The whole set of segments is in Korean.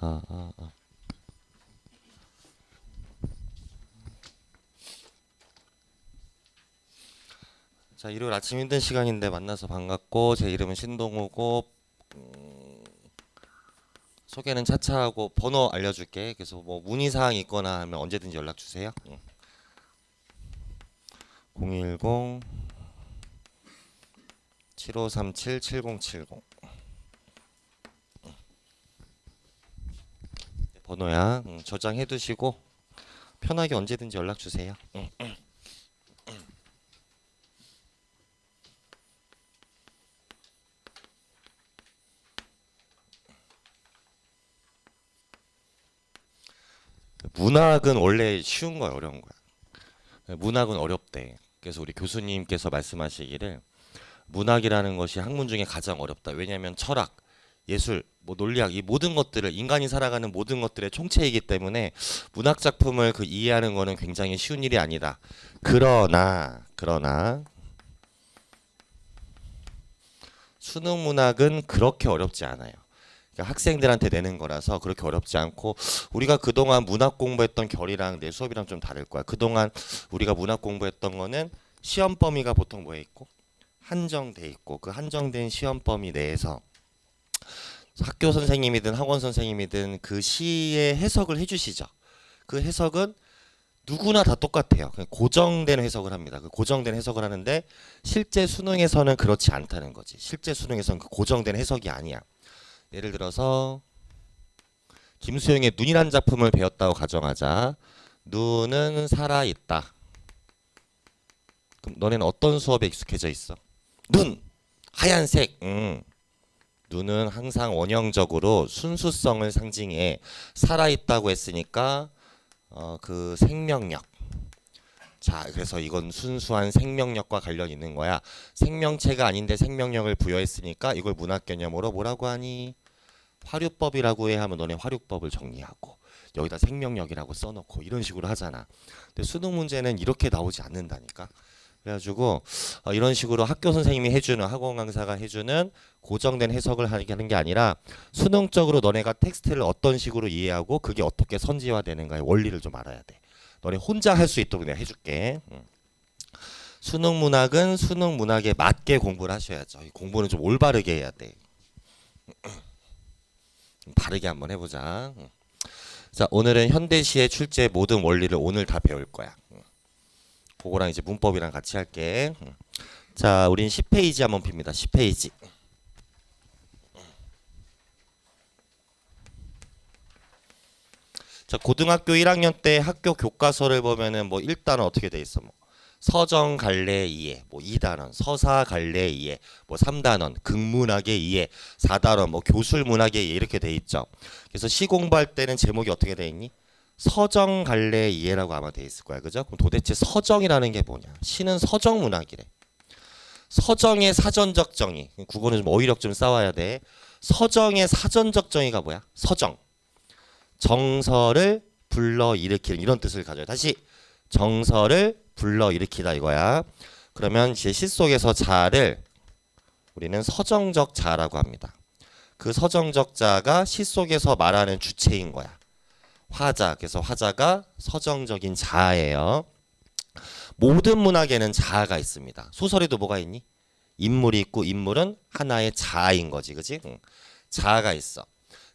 아, 아, 아. 자, 일요일 아침 힘든 시간인데 만나서 반갑고, 제 이름은 신동우고, 소개는 차차 하고 번호 알려줄게. 그래서 뭐 문의사항 있거나 하면 언제든지 연락 주세요. 010 7537 7070 번호야. 저장해 두시고 편하게 언제든지 연락 주세요. 문학은 원래 쉬운 거야, 어려운 거야? 문학은 어렵대. 그래서 우리 교수님께서 말씀하시기를 문학이라는 것이 학문 중에 가장 어렵다. 왜냐하면 철학, 예술, 뭐 논리학 이 모든 것들을 인간이 살아가는 모든 것들의 총체이기 때문에 문학 작품을 그 이해하는 거는 굉장히 쉬운 일이 아니다. 그러나 수능 문학은 그렇게 어렵지 않아요. 그러니까 학생들한테 내는 거라서 그렇게 어렵지 않고 우리가 그동안 문학 공부했던 결이랑 내 수업이랑 좀 다를 거야. 그동안 우리가 문학 공부했던 거는 시험 범위가 보통 뭐에 있고 한정돼 있고 그 한정된 시험 범위 내에서 학교 선생님이든 학원 선생님이든 그 시의 해석을 해주시죠. 그 해석은 누구나 다 똑같아요. 그냥 고정된 해석을 합니다. 그 고정된 해석을 하는데 실제 수능에서는 그렇지 않다는 거지. 실제 수능에서는 그 고정된 해석이 아니야. 예를 들어서 김수영의 눈이란 작품을 배웠다고 가정하자. 눈은 살아있다. 그럼 너네는 어떤 수업에 익숙해져 있어? 눈! 하얀색! 눈은 항상 원형적으로 순수성을 상징해 살아있다고 했으니까 그 생명력. 자, 그래서 이건 순수한 생명력과 관련 있는 거야. 생명체가 아닌데 생명력을 부여했으니까 이걸 문학 개념으로 뭐라고 하니? 화류법이라고 해 하면 너네 화류법을 정리하고 여기다 생명력이라고 써놓고 이런 식으로 하잖아. 근데 수능 문제는 이렇게 나오지 않는다니까. 그래가지고 이런 식으로 학교 선생님이 해주는 학원 강사가 해주는 고정된 해석을 하는 게 아니라 수능적으로 너네가 텍스트를 어떤 식으로 이해하고 그게 어떻게 선지화되는가의 원리를 좀 알아야 돼. 너네 혼자 할 수 있도록 내가 해줄게. 수능 문학은 수능 문학에 맞게 공부를 하셔야죠. 이 공부는 좀 올바르게 해야 돼. 바르게 한번 해보자. 자, 오늘은 현대시의 출제 모든 원리를 오늘 다 배울 거야. 그거랑 이제 문법이랑 같이 할게. 자, 우린 10페이지 한번 핍니다. 10페이지. 자, 고등학교 1학년 때 학교 교과서를 보면은 뭐 1단은 어떻게 돼 있어? 뭐 서정 갈래 이해, 뭐 2단원 서사 갈래 이해, 뭐 3단원 극문학의 이해, 4단원 뭐 교술 문학의 이해 이렇게 돼 있죠. 그래서 시 공부할 때는 제목이 어떻게 돼 있니? 서정 갈래 이해라고 아마 돼 있을 거야. 그죠? 그럼 도대체 서정이라는 게 뭐냐? 시는 서정 문학이래. 서정의 사전적 정의. 국어는 좀 어휘력 좀 쌓아야 돼. 서정의 사전적 정의가 뭐야? 서정. 정서를 불러일으키는 이런 뜻을 가져요. 다시 정서를 불러일으키다 이거야. 그러면 이제 시 속에서 자를 우리는 서정적 자라고 합니다. 그 서정적 자가 시 속에서 말하는 주체인 거야. 화자. 그래서 화자가 서정적인 자예요. 모든 문학에는 자아가 있습니다. 소설에도 뭐가 있니? 인물이 있고 인물은 하나의 자아인 거지. 그지? 자아가 있어.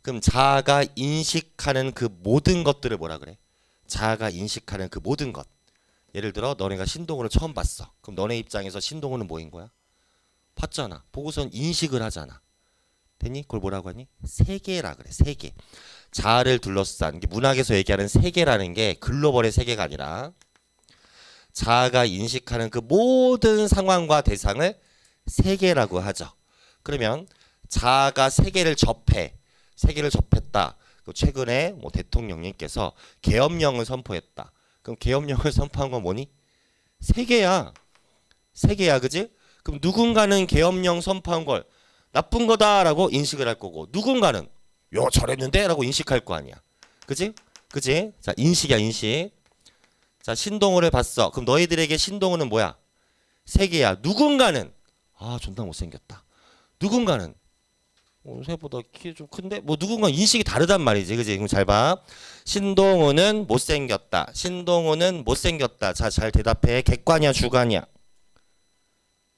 그럼 자아가 인식하는 그 모든 것들을 뭐라 그래? 자아가 인식하는 그 모든 것. 예를 들어 너네가 신동호를 처음 봤어. 그럼 너네 입장에서 신동호는 뭐인 거야? 봤잖아. 보고선 인식을 하잖아. 됐니? 그걸 뭐라고 하니? 세계라 그래. 세계. 자아를 둘러싼 게 문학에서 얘기하는 세계라는 게 글로벌의 세계가 아니라 자아가 인식하는 그 모든 상황과 대상을 세계라고 하죠. 그러면 자아가 세계를 접해. 세계를 접했다. 최근에 뭐 대통령님께서 계엄령을 선포했다. 그럼 계엄령을 선포한 건 뭐니? 세계야. 세계야, 그지? 그럼 누군가는 계엄령 선포한 걸 나쁜 거다라고 인식을 할 거고 누군가는 요 잘했는데라고 인식할 거 아니야. 그지? 그지? 자, 인식이야, 인식. 자, 신동호를 봤어. 그럼 너희들에게 신동호는 뭐야? 세계야. 누군가는 존나 못생겼다. 누군가는 새보다 키 좀 큰데 뭐 누군가 인식이 다르단 말이지, 그지? 그럼 잘 봐. 신동호는 못생겼다. 신동호는 못생겼다. 자, 잘 대답해. 객관이야, 주관이야?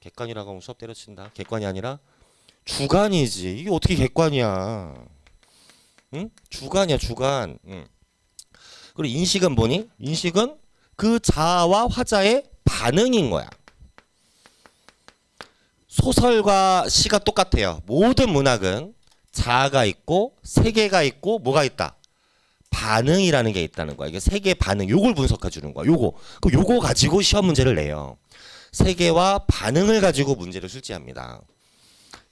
객관이라고 하면 수업 때려친다. 객관이 아니라 주관이지. 이게 어떻게 객관이야? 응? 주관이야, 주관. 응. 그리고 인식은 뭐니? 인식은 그 자아와 화자의 반응인 거야. 소설과 시가 똑같아요. 모든 문학은 자아가 있고 세계가 있고 뭐가 있다? 반응이라는 게 있다는 거야. 이게 세계 반응, 요걸 분석해 주는 거야. 요거 가지고 시험 문제를 내요. 세계와 반응을 가지고 문제를 출제합니다.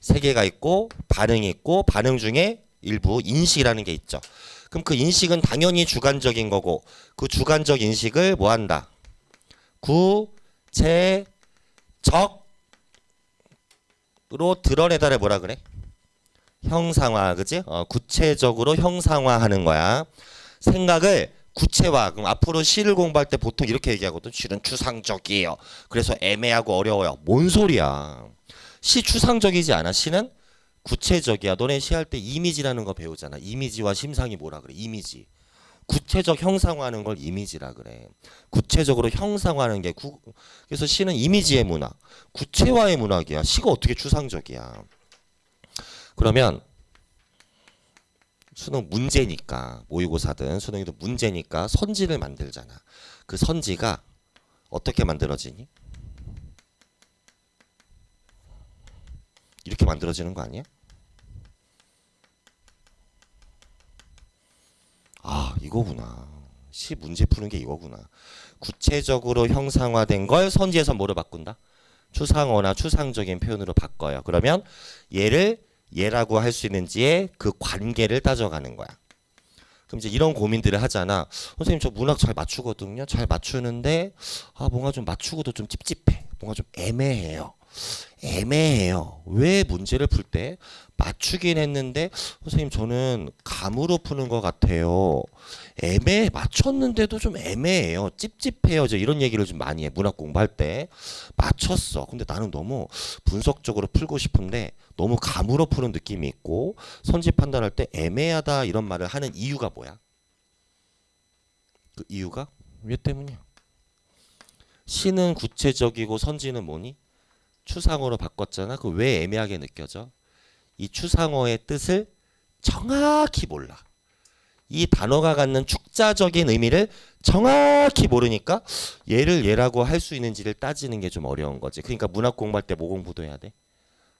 세계가 있고 반응이 있고 반응 중에 일부 인식이라는 게 있죠. 그럼 그 인식은 당연히 주관적인 거고 그 주관적 인식을 뭐 한다? 구체적 으로 드러내다를 뭐라 그래? 형상화, 그치? 구체적으로 형상화하는 거야. 생각을 구체화. 그럼 앞으로 시를 공부할 때 보통 이렇게 얘기하거든. 시는 추상적이에요. 그래서 애매하고 어려워요. 뭔 소리야? 시 추상적이지 않아. 시는 구체적이야. 너네 시할 때 이미지라는 거 배우잖아. 이미지와 심상이 뭐라 그래? 이미지. 구체적 형상화하는 걸 이미지라 그래. 구체적으로 형상화하는 게 그래서 시는 이미지의 문학, 구체화의 문학이야. 시가 어떻게 추상적이야? 그러면 수능 문제니까 모의고사든 수능이도 문제니까 선지를 만들잖아. 그 선지가 어떻게 만들어지니? 이렇게 만들어지는 거 아니야? 아, 이거구나. 시 문제 푸는 게 이거구나. 구체적으로 형상화된 걸 선지에서 뭐로 바꾼다? 추상어나 추상적인 표현으로 바꿔요. 그러면 얘를 얘라고 할 수 있는지의 그 관계를 따져가는 거야. 그럼 이제 이런 고민들을 하잖아. 선생님 저 문학 잘 맞추거든요. 잘 맞추는데 뭔가 좀 맞추고도 좀 찝찝해. 뭔가 좀 애매해요. 왜 문제를 풀 때 맞추긴 했는데 선생님 저는 감으로 푸는 것 같아요. 맞췄는데도 좀 애매해요. 찝찝해요. 이런 얘기를 좀 많이 해. 문학 공부할 때 맞췄어. 근데 나는 너무 분석적으로 풀고 싶은데 너무 감으로 푸는 느낌이 있고 선지 판단할 때 애매하다 이런 말을 하는 이유가 뭐야? 그 이유가 왜 때문이야? 시는 구체적이고 선지는 뭐니? 추상어로 바꿨잖아. 그 왜 애매하게 느껴져? 이 추상어의 뜻을 정확히 몰라. 이 단어가 갖는 축자적인 의미를 정확히 모르니까 얘를 얘라고 할 수 있는지를 따지는 게 좀 어려운 거지. 그러니까 문학 공부할 때 뭐 공부도 해야 돼?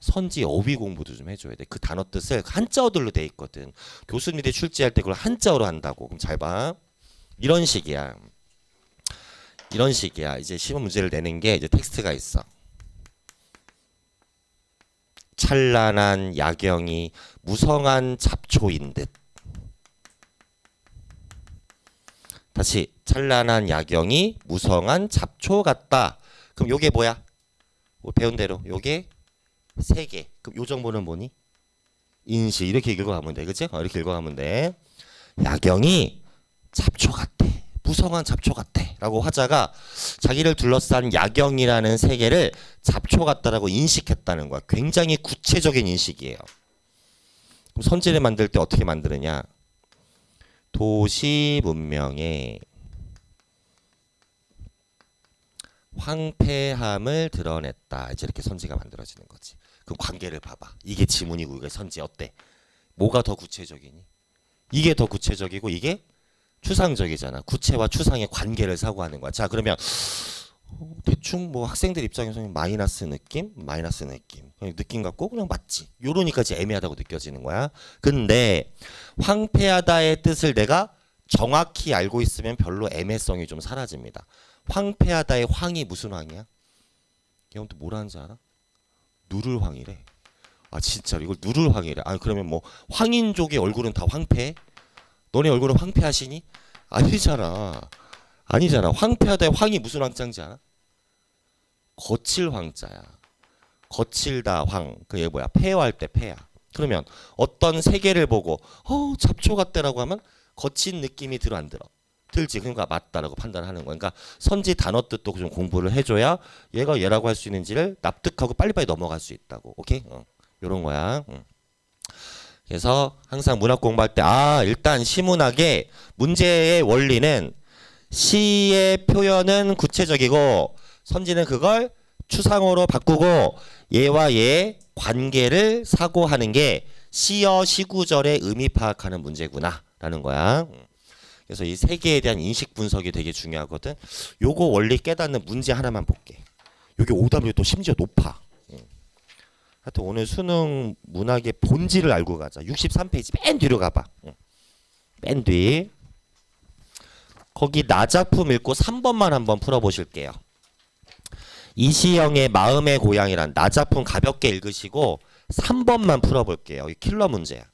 선지 어휘 공부도 좀 해줘야 돼. 그 단어 뜻을 한자어들로 돼 있거든. 교수님들이 출제할 때 그걸 한자어로 한다고. 그럼 잘 봐. 이런 식이야. 이제 시험 문제를 내는 게 이제 텍스트가 있어. 찬란한 야경이 무성한 잡초인 듯. 다시 찬란한 야경이 무성한 잡초 같다. 그럼 요게 뭐야? 배운 대로 요게 세 개. 그럼 요 정보는 뭐니? 인시. 이렇게 읽어가면 돼. 그치? 이렇게 읽어가면 돼. 야경이 잡초 같아. 무성한 잡초 같아. 라고 화자가 자기를 둘러싼 야경이라는 세계를 잡초 같다라고 인식했다는 거야. 굉장히 구체적인 인식이에요. 그럼 선지를 만들 때 어떻게 만드느냐? 도시 문명의 황폐함을 드러냈다. 이제 이렇게 선지가 만들어지는 거지. 그럼 관계를 봐봐. 이게 지문이고 이게 선지 어때? 뭐가 더 구체적이니? 이게 더 구체적이고 이게 추상적이잖아. 구체와 추상의 관계를 사고하는 거야. 자, 그러면 대충 뭐 학생들 입장에서는 마이너스 느낌 그냥 느낌 갖고 그냥 맞지. 요러니까 이제 애매하다고 느껴지는 거야. 근데 황폐하다의 뜻을 내가 정확히 알고 있으면 별로 애매성이 좀 사라집니다. 황폐하다의 황이 무슨 황이야? 얘는 또 뭐라는지 알아? 누를 황이래. 아 진짜로 이걸 누를 황이래. 아 그러면 뭐 황인족의 얼굴은 다 황폐해? 너네 얼굴은 황폐하시니? 아니잖아. 황폐하다의 황이 무슨 황자인지 알아? 거칠 황자야. 거칠다 황. 그게 뭐야? 폐허할 때 폐야. 그러면 어떤 세계를 보고 잡초 같다라고 하면 거친 느낌이 들어 안 들어? 들지. 그러니까 맞다라고 판단하는 거야. 그러니까 선지 단어 뜻도 좀 공부를 해줘야 얘가 얘라고 할 수 있는지를 납득하고 빨리빨리 넘어갈 수 있다고. 오케이? 요런 거야. 그래서 항상 문학 공부할 때 일단 시문학의 문제의 원리는 시의 표현은 구체적이고 선지는 그걸 추상어로 바꾸고 얘와 얘의 관계를 사고하는 게 시어 시구절의 의미 파악하는 문제구나 라는 거야. 그래서 이 세 개에 대한 인식 분석이 되게 중요하거든. 요거 원리 깨닫는 문제 하나만 볼게. 여기 오답률이 또 심지어 높아. 하여튼 오늘 수능 문학의 본질을 알고 가자. 63페이지 맨 뒤로 가봐. 맨 뒤. 거기 나 작품 읽고 3번만 한번 풀어보실게요. 이시영의 마음의 고향이란 나 작품 가볍게 읽으시고 3번만 풀어볼게요. 이 킬러 문제야.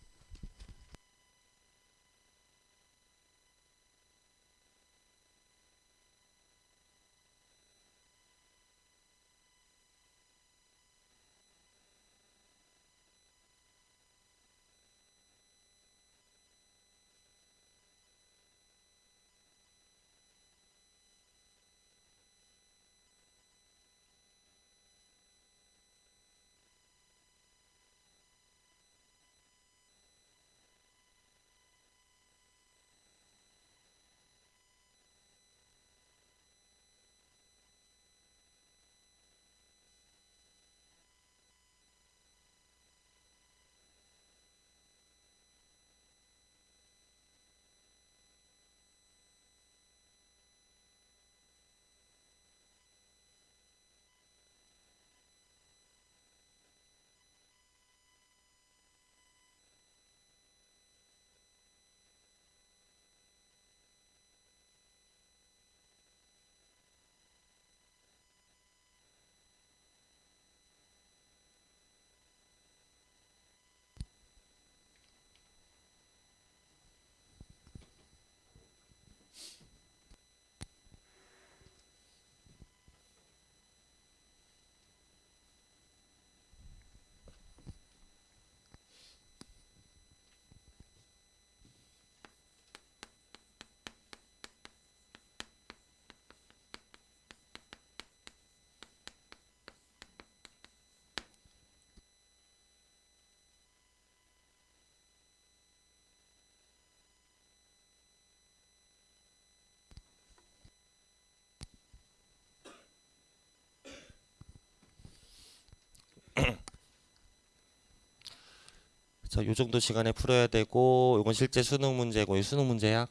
자, 요 정도 시간에 풀어야 되고 이건 실제 수능 문제고 이 수능 문제야.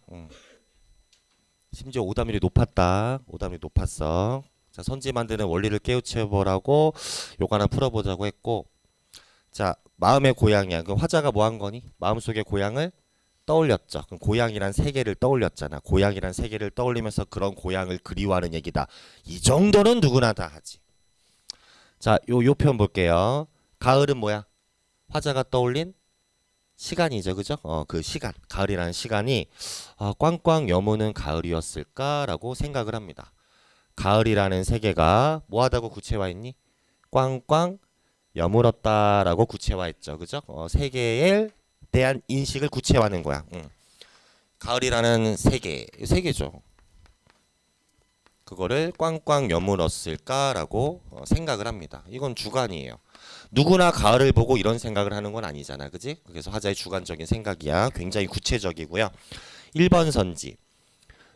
심지어 오답률이 높았다. 오답률이 높았어. 자, 선지 만드는 원리를 깨우쳐보라고 요거 하나 풀어보자고 했고 자, 마음의 고향이야. 그럼 화자가 뭐 한 거니? 마음속의 고향을 떠올렸죠. 그럼 고향이란 세계를 떠올렸잖아. 고향이란 세계를 떠올리면서 그런 고향을 그리워하는 얘기다. 이 정도는 누구나 다 하지. 자, 요 표현 볼게요. 가을은 뭐야? 화자가 떠올린 시간이죠, 그죠? 그 시간, 가을이라는 시간이 꽝꽝 여무는 가을이었을까라고 생각을 합니다. 가을이라는 세계가 뭐하다고 구체화했니? 꽝꽝 여물었다라고 구체화했죠, 그죠? 세계에 대한 인식을 구체화하는 거야. 가을이라는 세계죠. 그거를 꽝꽝 여물었을까라고 생각을 합니다. 이건 주관이에요. 누구나 가을을 보고 이런 생각을 하는 건 아니잖아. 그지? 그래서 화자의 주관적인 생각이야. 굉장히 구체적이고요. 1번 선지.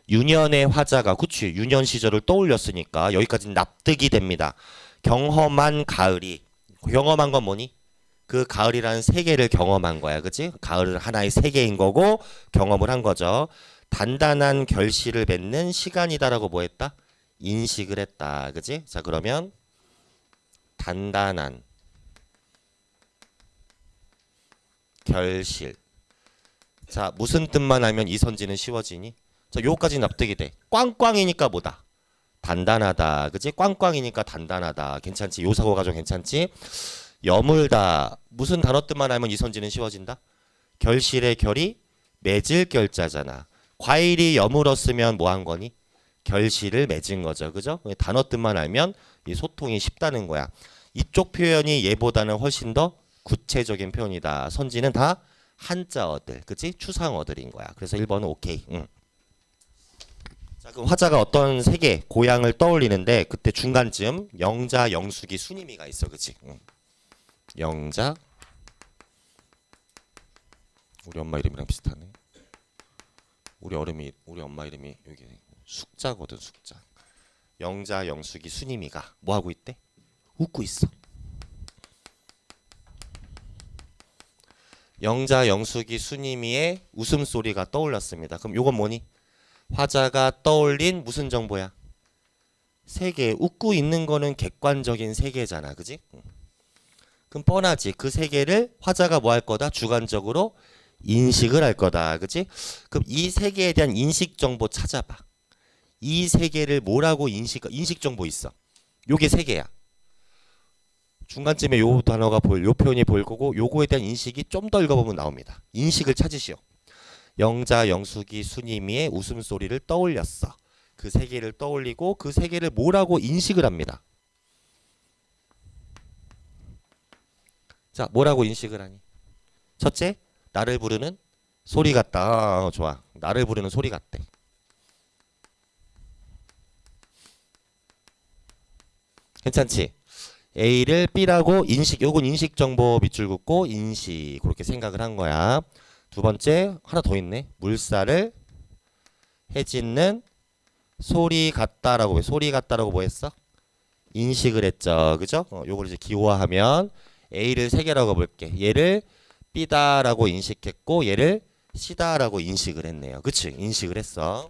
유년의 화자가 그치 유년 시절을 떠올렸으니까 여기까지는 납득이 됩니다. 경험한 가을이 경험한 건 뭐니? 그 가을이라는 세계를 경험한 거야. 그치? 가을은 하나의 세계인 거고 경험을 한 거죠. 단단한 결실을 맺는 시간이다라고 뭐 했다? 인식을 했다. 그치? 자 그러면 단단한 결실. 자, 무슨 뜻만 알면 이 선지는 쉬워지니? 자, 요까지 납득이 돼. 꽝꽝이니까 뭐다? 단단하다. 그지? 꽝꽝이니까 단단하다. 괜찮지? 요 사고 가정 괜찮지? 여물다. 무슨 단어 뜻만 알면 이 선지는 쉬워진다? 결실의 결이 맺을 결자잖아. 과일이 여물었으면 뭐 한 거니? 결실을 맺은 거죠. 그죠? 단어 뜻만 알면 이 소통이 쉽다는 거야. 이쪽 표현이 얘보다는 훨씬 더 구체적인 표현이다. 선지는 다 한자어들, 그치? 추상어들인 거야. 그래서 1번은 오케이. 자, 그럼 화자가 어떤 세계, 고향을 떠올리는데 그때 중간쯤 영자, 영숙이 순임이가 있어, 그치? 영자, 우리 엄마 이름이랑 비슷하네. 우리 엄마 이름이 여기 숙자거든. 숙자. 영자 영숙이 순임이가 뭐 하고 있대? 웃고 있어. 영자 영숙이 순임이의 웃음소리가 떠올랐습니다. 그럼 요건 뭐니? 화자가 떠올린 무슨 정보야? 세계. 웃고 있는 거는 객관적인 세계잖아. 그지? 그럼 뻔하지. 그 세계를 화자가 뭐 할 거다? 주관적으로 인식을 할 거다. 그지? 그럼 이 세계에 대한 인식 정보 찾아봐. 이 세계를 뭐라고 인식 정보 있어. 요게 세계야. 중간쯤에 요 단어가 요 표현이 보일 거고 요거에 대한 인식이 좀 더 읽어보면 나옵니다. 인식을 찾으시오. 영자 영숙이 순임이의 웃음소리를 떠올렸어. 그 세계를 떠올리고 그 세계를 뭐라고 인식을 합니다. 자, 뭐라고 인식을 하니? 첫째, 나를 부르는 소리 같다. 좋아. 나를 부르는 소리 같대. 괜찮지? A를 B라고 인식, 요건 인식 정보 밑줄 긋고 인식 그렇게 생각을 한 거야. 두 번째, 하나 더 있네. 물살을 해짓는 소리 같다라고. 왜 소리 같다라고 뭐 했어? 인식을 했죠. 그죠? 요걸 이제 기호화하면 A를 세 개라고 볼게. 얘를 B다라고 인식했고 얘를 C다라고 인식을 했네요. 그치? 인식을 했어.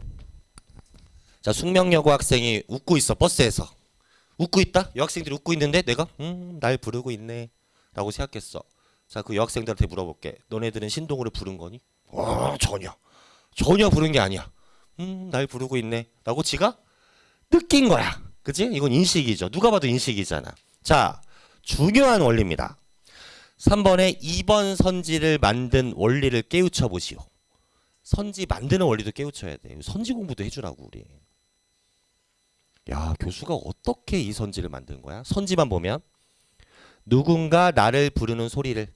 자, 숙명여고 학생이 웃고 있어. 버스에서. 웃고 있다? 여학생들이 웃고 있는데 내가 날 부르고 있네 라고 생각했어. 자, 그 여학생들한테 물어볼게. 너네들은 신동우를 부른 거니? 전혀 부른 게 아니야. 날 부르고 있네 라고 지가 느낀 거야. 그치? 이건 인식이죠. 누가 봐도 인식이잖아. 자, 중요한 원리입니다. 3번에 2번 선지를 만든 원리를 깨우쳐 보시오. 선지 만드는 원리도 깨우쳐야 돼. 선지 공부도 해주라고 우리. 야, 교수가 어떻게 이 선지를 만든 거야? 선지만 보면 누군가 나를 부르는 소리를,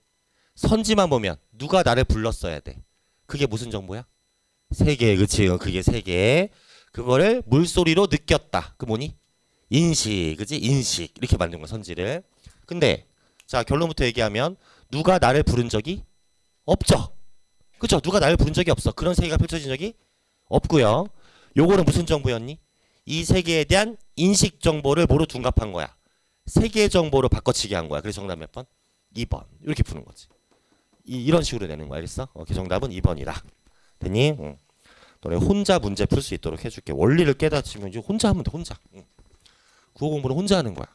선지만 보면 누가 나를 불렀어야 돼. 그게 무슨 정보야? 세계. 그치? 그게 세계. 그거를 물소리로 느꼈다. 그 뭐니? 인식. 그치? 인식. 이렇게 만든 거야 선지를. 근데 자, 결론부터 얘기하면 누가 나를 부른 적이 없죠. 그쵸? 누가 나를 부른 적이 없어. 그런 세계가 펼쳐진 적이 없고요. 요거는 무슨 정보였니? 이 세계에 대한 인식 정보를 뭐로 둔갑한 거야? 세계 정보로 바꿔치기 한 거야. 그래서 정답 몇 번? 2번. 이렇게 푸는 거지. 이런 식으로 내는 거야. 그랬어? 정답은 2번이라. 됐니? 너네 혼자 문제 풀 수 있도록 해줄게. 원리를 깨닫으면 이제 혼자 하면 돼. 혼자. 국어 공부는 혼자 하는 거야.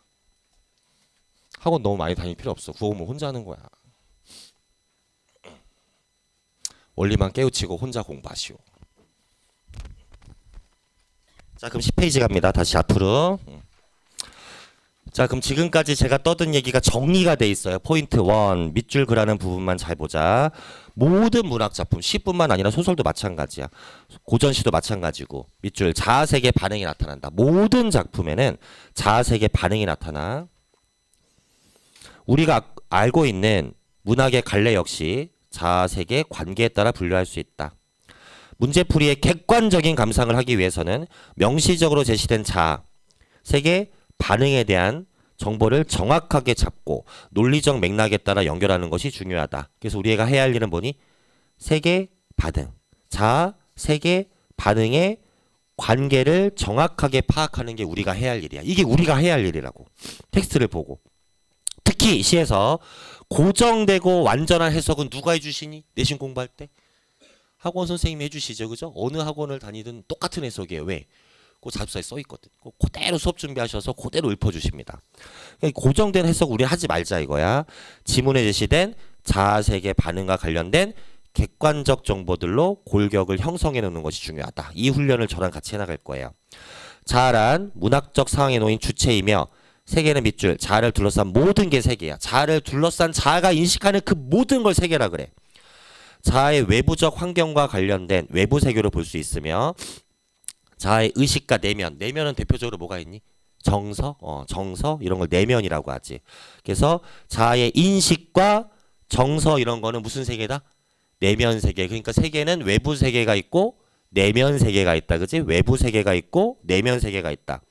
학원 너무 많이 다닐 필요 없어. 국어 공부 혼자 하는 거야. 원리만 깨우치고 혼자 공부하시오. 자, 그럼 10페이지 갑니다. 다시 앞으로. 자, 그럼 지금까지 제가 떠든 얘기가 정리가 돼 있어요. 포인트 1, 밑줄 그라는 부분만 잘 보자. 모든 문학작품, 시뿐만 아니라 소설도 마찬가지야. 고전시도 마찬가지고. 밑줄, 자아세계 반응이 나타난다. 모든 작품에는 자아세계 반응이 나타나. 우리가 알고 있는 문학의 갈래 역시 자아세계 관계에 따라 분류할 수 있다. 문제풀이의 객관적인 감상을 하기 위해서는 명시적으로 제시된 자아, 세계 반응에 대한 정보를 정확하게 잡고 논리적 맥락에 따라 연결하는 것이 중요하다. 그래서 우리가 해야 할 일은 뭐니? 세계 반응, 자아, 세계 반응의 관계를 정확하게 파악하는 게 우리가 해야 할 일이야. 이게 우리가 해야 할 일이라고. 텍스트를 보고. 특히 시에서 고정되고 완전한 해석은 누가 해주시니? 내신 공부할 때? 학원 선생님이 해주시죠. 그죠? 어느 학원을 다니든 똑같은 해석이에요. 왜? 그 자습서에 써 있거든. 그대로 수업 준비하셔서 그대로 읊어주십니다. 고정된 해석 우리 하지 말자 이거야. 지문에 제시된 자아세계 반응과 관련된 객관적 정보들로 골격을 형성해 놓는 것이 중요하다. 이 훈련을 저랑 같이 해나갈 거예요. 자아란 문학적 상황에 놓인 주체이며 세계는 밑줄, 자아를 둘러싼 모든 게 세계야. 자아를 둘러싼 자아가 인식하는 그 모든 걸 세계라 그래. 자아의 외부적 환경과 관련된 외부 세계로 볼 수 있으며 자아의 의식과 내면, 내면은 대표적으로 뭐가 있니? 정서, 정서 이런 걸 내면이라고 하지. 그래서 자아의 인식과 정서 이런 거는 무슨 세계다? 내면 세계. 그러니까 세계는 외부 세계가 있고 내면 세계가 있다. 그지? 외부 세계가 있고 내면 세계가 있다.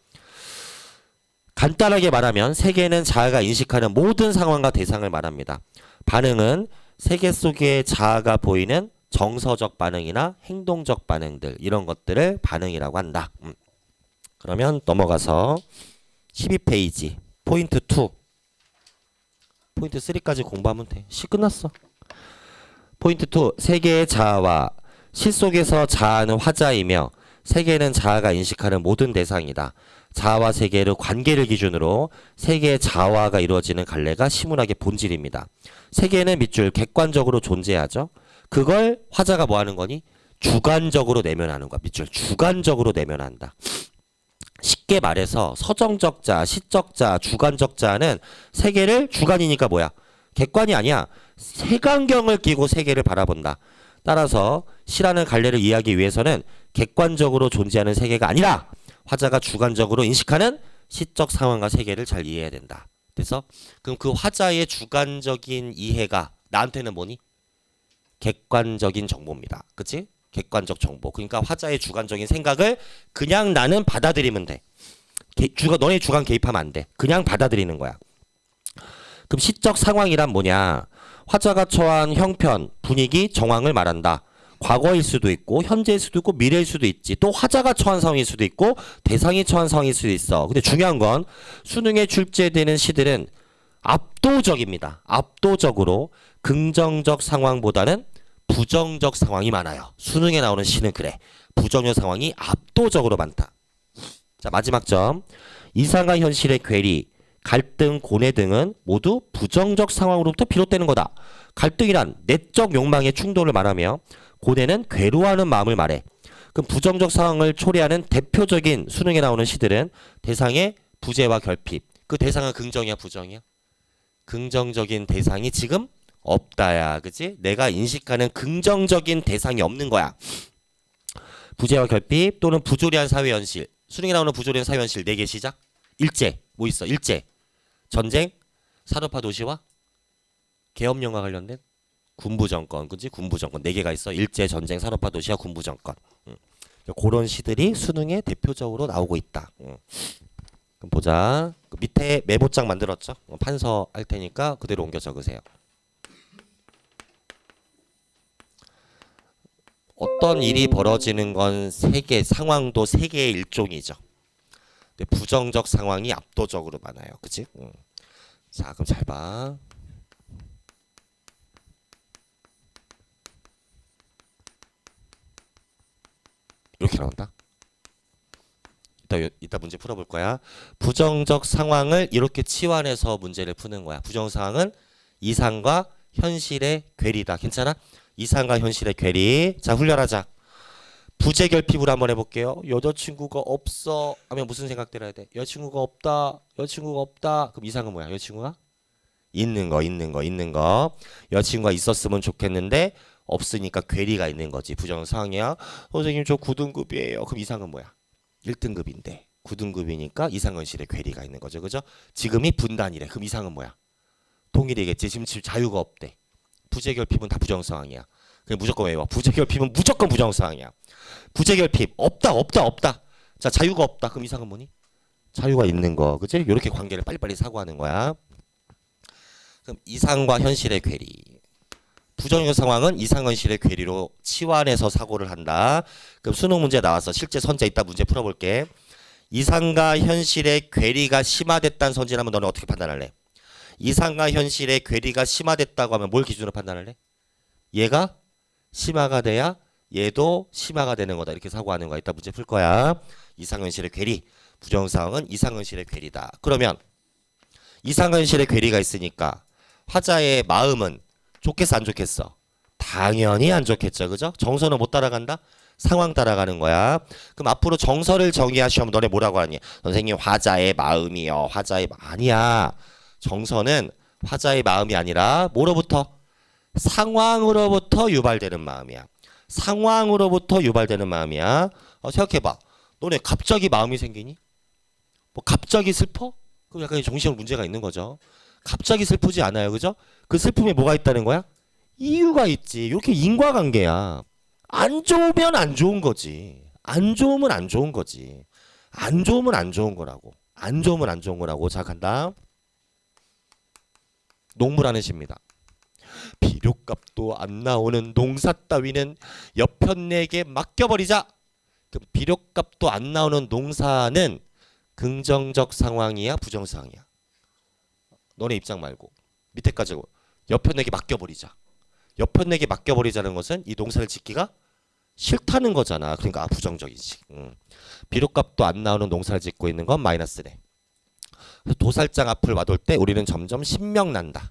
간단하게 말하면 세계는 자아가 인식하는 모든 상황과 대상을 말합니다. 반응은 세계 속의 자아가 보이는 정서적 반응이나 행동적 반응들 이런 것들을 반응이라고 한다. 그러면 넘어가서 12페이지 포인트 2 포인트 3까지 공부하면 돼. 시 끝났어. 포인트 2 세계의 자아와 시 속에서 자아는 화자이며 세계는 자아가 인식하는 모든 대상이다. 자아와 세계의 관계를 기준으로 세계의 자아가 이루어지는 갈래가 시문학의 본질입니다. 세계는 밑줄 객관적으로 존재하죠. 그걸 화자가 뭐 하는 거니? 주관적으로 내면하는 거야. 밑줄 주관적으로 내면한다. 쉽게 말해서 서정적 자, 시적 자, 주관적 자는 세계를 주관이니까 뭐야? 객관이 아니야. 색안경을 끼고 세계를 바라본다. 따라서 시라는 갈래를 이해하기 위해서는 객관적으로 존재하는 세계가 아니라 화자가 주관적으로 인식하는 시적 상황과 세계를 잘 이해해야 된다. 그래서 그럼 그 화자의 주관적인 이해가 나한테는 뭐니? 객관적인 정보입니다. 그치? 객관적 정보. 그러니까 화자의 주관적인 생각을 그냥 나는 받아들이면 돼. 너네 주관 개입하면 안 돼. 그냥 받아들이는 거야. 그럼 시적 상황이란 뭐냐? 화자가 처한 형편, 분위기, 정황을 말한다. 과거일 수도 있고 현재일 수도 있고 미래일 수도 있지. 또 화자가 처한 상황일 수도 있고 대상이 처한 상황일 수도 있어. 근데 중요한 건 수능에 출제되는 시들은 압도적입니다. 압도적으로 긍정적 상황보다는 부정적 상황이 많아요. 수능에 나오는 시는 그래. 부정적 상황이 압도적으로 많다. 자, 마지막 점. 이상과 현실의 괴리, 갈등, 고뇌 등은 모두 부정적 상황으로부터 비롯되는 거다. 갈등이란 내적 욕망의 충돌을 말하며 고뇌는 괴로워하는 마음을 말해. 그럼 부정적 상황을 초래하는 대표적인 수능에 나오는 시들은 대상의 부재와 결핍. 그 대상은 긍정이야, 부정이야? 긍정적인 대상이 지금 없다야. 그치? 내가 인식하는 긍정적인 대상이 없는 거야. 부재와 결핍 또는 부조리한 사회현실. 수능에 나오는 부조리한 사회현실 4개 시작. 일제. 뭐 있어? 일제. 전쟁, 산업화 도시와 계엄령과 관련된 군부정권. 그치? 군부정권 4개가 있어. 일제, 전쟁, 산업화 도시와 군부정권. 그런 시들이 수능에 대표적으로 나오고 있다. 그럼 보자. 그 밑에 메모장 만들었죠? 판서 할 테니까 그대로 옮겨 적으세요. 어떤 일이 벌어지는 건 세계 상황도 세계의 일종이죠. 근데 부정적 상황이 압도적으로 많아요. 그치? 자, 그럼 잘 봐. 이렇게 나온다. 이따 문제 풀어볼 거야. 부정적 상황을 이렇게 치환해서 문제를 푸는 거야. 부정 상황은 이상과 현실의 괴리다. 괜찮아? 이상과 현실의 괴리. 자, 훈련하자. 부재 결핍으로 한번 해볼게요. 여자친구가 없어 하면 무슨 생각 들어야 돼? 여자친구가 없다. 여자친구가 없다. 그럼 이상은 뭐야? 여자친구가 있는 거. 여자친구가 있었으면 좋겠는데 없으니까 괴리가 있는 거지. 부정 상황이야. 선생님 저 9등급이에요. 그럼 이상은 뭐야? 1등급인데 9등급이니까 이상현실의 괴리가 있는 거죠. 그죠? 지금이 분단이래. 그럼 이상은 뭐야? 동일이겠지. 지금 자유가 없대. 부재결핍은 다 부정 상황이야. 그냥 무조건 외워. 부재결핍은 무조건 부정 상황이야. 부재결핍 없다. 자, 자유가 없다. 그럼 이상은 뭐니? 자유가 있는 거. 그치? 이렇게 관계를 빨리빨리 사고하는 거야. 그럼 이상과 현실의 괴리. 부정적 상황은 이상현실의 괴리로 치환해서 사고를 한다. 그럼 수능 문제 나와서 실제 선제 이따 문제 풀어볼게. 이상과 현실의 괴리가 심화됐다는 선지라면 너는 어떻게 판단할래? 이상과 현실의 괴리가 심화됐다고 하면 뭘 기준으로 판단할래? 얘가 심화가 돼야 얘도 심화가 되는 거다. 이렇게 사고하는 거야. 이따 문제 풀 거야. 이상현실의 괴리. 부정상황은 이상현실의 괴리다. 그러면 이상현실의 괴리가 있으니까 화자의 마음은 좋겠어 안 좋겠어? 당연히 안 좋겠죠. 그죠? 정서는 못 따라간다? 상황 따라가는 거야. 그럼 앞으로 정서를 정의하시면 너네 뭐라고 하니? 선생님 화자의 마음이요. 아니야. 정서는 화자의 마음이 아니라 뭐로부터? 상황으로부터 유발되는 마음이야. 상황으로부터 유발되는 마음이야. 생각해봐. 너네 갑자기 마음이 생기니? 뭐 갑자기 슬퍼? 그럼 약간 정신적 문제가 있는 거죠. 갑자기 슬프지 않아요. 그죠? 그 슬픔에 뭐가 있다는 거야? 이유가 있지. 이렇게 인과관계야. 안 좋으면 안 좋은 거지. 안 좋으면 안 좋은 거지. 안 좋으면 안 좋은 거라고. 안 좋으면 안 좋은 거라고. 자, 간다. 농부라는 시입니다. 비료값도 안 나오는 농사 따위는 여편네게 맡겨버리자. 그럼 비료값도 안 나오는 농사는 긍정적 상황이야, 부정 상황이야? 너네 입장 말고 밑에까지 여편네게 맡겨버리자. 여편네게 맡겨버리자는 것은 이 농사를 짓기가 싫다는 거잖아. 그러니까 부정적이지. 비료값도 안 나오는 농사를 짓고 있는 건 마이너스네. 그래서 도살장 앞을 와돌 때 우리는 점점 신명난다.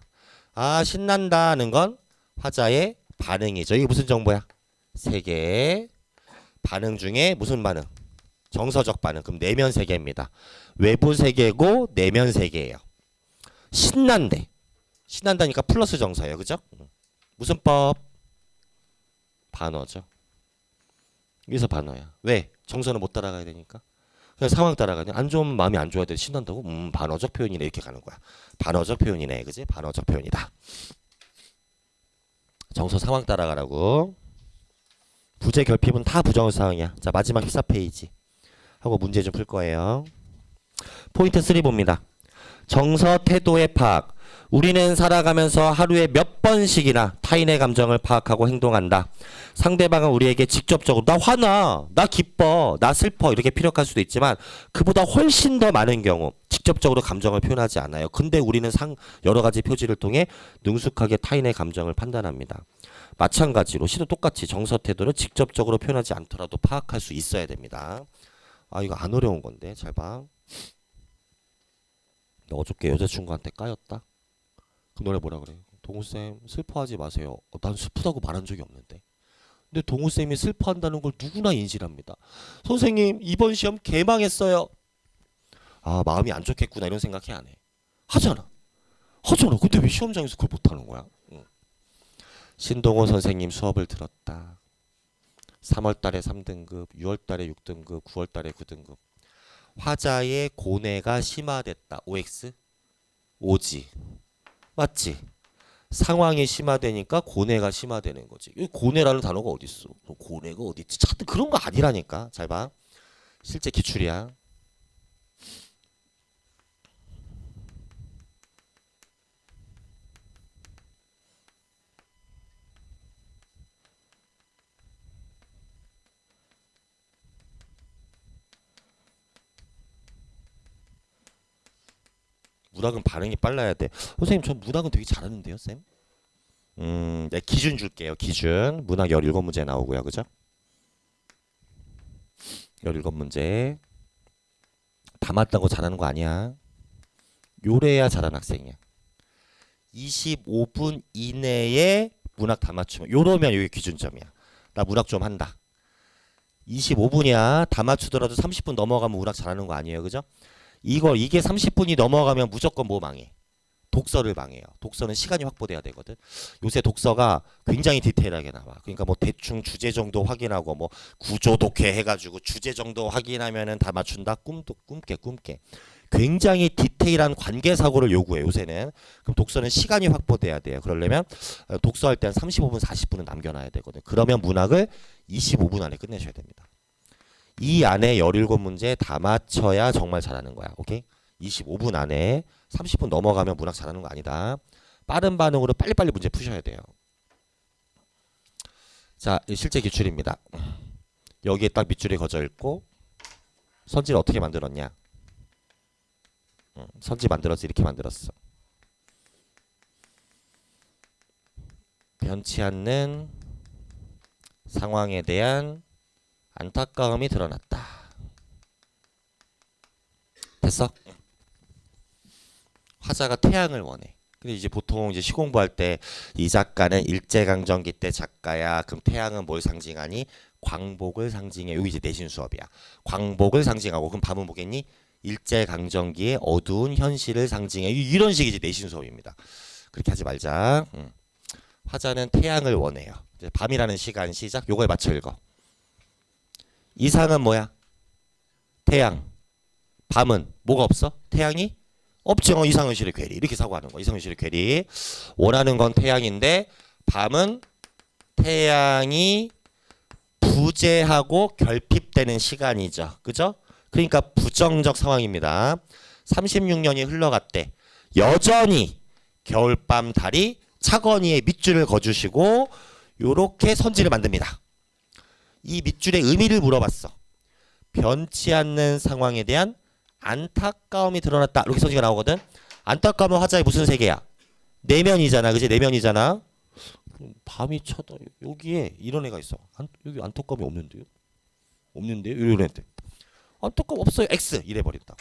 아, 신난다는 건 화자의 반응이죠. 이게 무슨 정보야? 세계 반응 중에 무슨 반응? 정서적 반응. 그럼 내면 세계입니다. 외부 세계고 내면 세계예요. 신난대. 신난다니까 플러스 정서예요. 그죠? 무슨 법? 반어죠. 여기서 반어야. 왜? 정서는 못 따라가야 되니까. 그냥 상황 따라가야 돼. 안 좋으면 마음이 안 좋아야 돼. 신난다고? 반어적 표현이네. 이렇게 가는 거야. 반어적 표현이네. 그지? 반어적 표현이다. 정서 상황 따라가라고. 부재 결핍은 다 부정의 상황이야. 자, 마지막 14페이지 하고 문제 좀 풀 거예요. 포인트 3 봅니다. 정서 태도의 파악. 우리는 살아가면서 하루에 몇 번씩이나 타인의 감정을 파악하고 행동한다. 상대방은 우리에게 직접적으로 나 화나, 나 기뻐, 나 슬퍼 이렇게 피력할 수도 있지만 그보다 훨씬 더 많은 경우 직접적으로 감정을 표현하지 않아요. 근데 우리는 여러 가지 표지를 통해 능숙하게 타인의 감정을 판단합니다. 마찬가지로 시도 똑같이 정서 태도를 직접적으로 표현하지 않더라도 파악할 수 있어야 됩니다. 아, 이거 안 어려운 건데 잘 봐. 너 어저께 여자친구한테 까였다? 그 노래 뭐라 그래? 동우쌤 슬퍼하지 마세요. 난 슬프다고 말한 적이 없는데. 근데 동우쌤이 슬퍼한다는 걸 누구나 인지합니다. 선생님 이번 시험 개망했어요. 아, 마음이 안 좋겠구나 이런 생각해 안 해? 하잖아. 근데 왜 시험장에서 그걸 못하는 거야? 신동호 선생님 수업을 들었다. 3월달에 3등급, 6월달에 6등급, 9월달에 9등급. 화자의 고뇌가 심화됐다. OX? 오지. 맞지? 상황이 심화되니까 고뇌가 심화되는 거지. 이 고뇌라는 단어가 어디 있어? 고뇌가 어디 있지? 차트 그런 거 아니라니까. 잘 봐. 실제 기출이야. 문학은 반응이 빨라야 돼. 선생님 전 문학은 되게 잘하는데요, 쌤? 네, 기준 줄게요. 기준. 문학 17문제 나오고요. 그죠? 17문제. 다 맞다고 잘하는 거 아니야. 요래야 잘하는 학생이야. 25분 이내에 문학 다 맞추면 요러면 이게 기준점이야. 나 문학 좀 한다. 25분이야. 다 맞추더라도 30분 넘어가면 문학 잘하는 거 아니에요. 그죠? 이게 30분이 넘어가면 무조건 뭐 망해? 독서를 망해요. 독서는 시간이 확보돼야 되거든. 요새 독서가 굉장히 디테일하게 나와. 그러니까 뭐 대충 주제 정도 확인하고 뭐 구조 독해 해가지고 주제 정도 확인하면은 다 맞춘다. 꿈깨. 굉장히 디테일한 관계 사고를 요구해 요새는. 그럼 독서는 시간이 확보돼야 돼요. 그러려면 독서할 때는 35분, 40분은 남겨놔야 되거든. 그러면 문학을 25분 안에 끝내셔야 됩니다. 이 안에 17문제 다 맞춰야 정말 잘하는 거야. 오케이? 25분 안에 30분 넘어가면 문학 잘하는 거 아니다. 빠른 반응으로 빨리빨리 문제 푸셔야 돼요. 자, 실제 기출입니다. 여기에 딱 밑줄이 그어져 있고 선지를 어떻게 만들었냐? 선지 만들어서 이렇게 만들었어. 변치 않는 상황에 대한 안타까움이 드러났다. 됐어? 화자가 태양을 원해. 근데 이제 보통 이제 시공부할 때 이 작가는 일제강점기 때 작가야. 그럼 태양은 뭘 상징하니? 광복을 상징해. 여기 이제 내신 수업이야. 광복을 상징하고 그럼 밤은 뭐겠니? 일제강점기의 어두운 현실을 상징해. 이런 식이 이제 내신 수업입니다. 그렇게 하지 말자. 화자는 태양을 원해요. 이제 밤이라는 시간 시작. 요거에 맞춰 읽어. 이상은 뭐야? 태양. 밤은 뭐가 없어? 태양이 없죠. 이상현실의 괴리. 이렇게 사고하는 거. 이상현실의 괴리. 원하는 건 태양인데 밤은 태양이 부재하고 결핍되는 시간이죠. 그죠? 그러니까 부정적 상황입니다. 36년이 흘러갔대. 여전히 겨울밤 달이 차건위에 밑줄을 그어주시고 요렇게 선지를 만듭니다. 이 밑줄의 의미를 물어봤어. 변치 않는 상황에 대한 안타까움이 드러났다. 이렇게 선지가 나오거든. 안타까움은 화자의 무슨 세계야? 내면이잖아. 그지? 내면이잖아. 밤이 쳐다. 여기에 이런 애가 있어. 여기 안타까움이 없는데요? 없는데요? 이런 애들. 안타까움 없어요. X 이래버린다.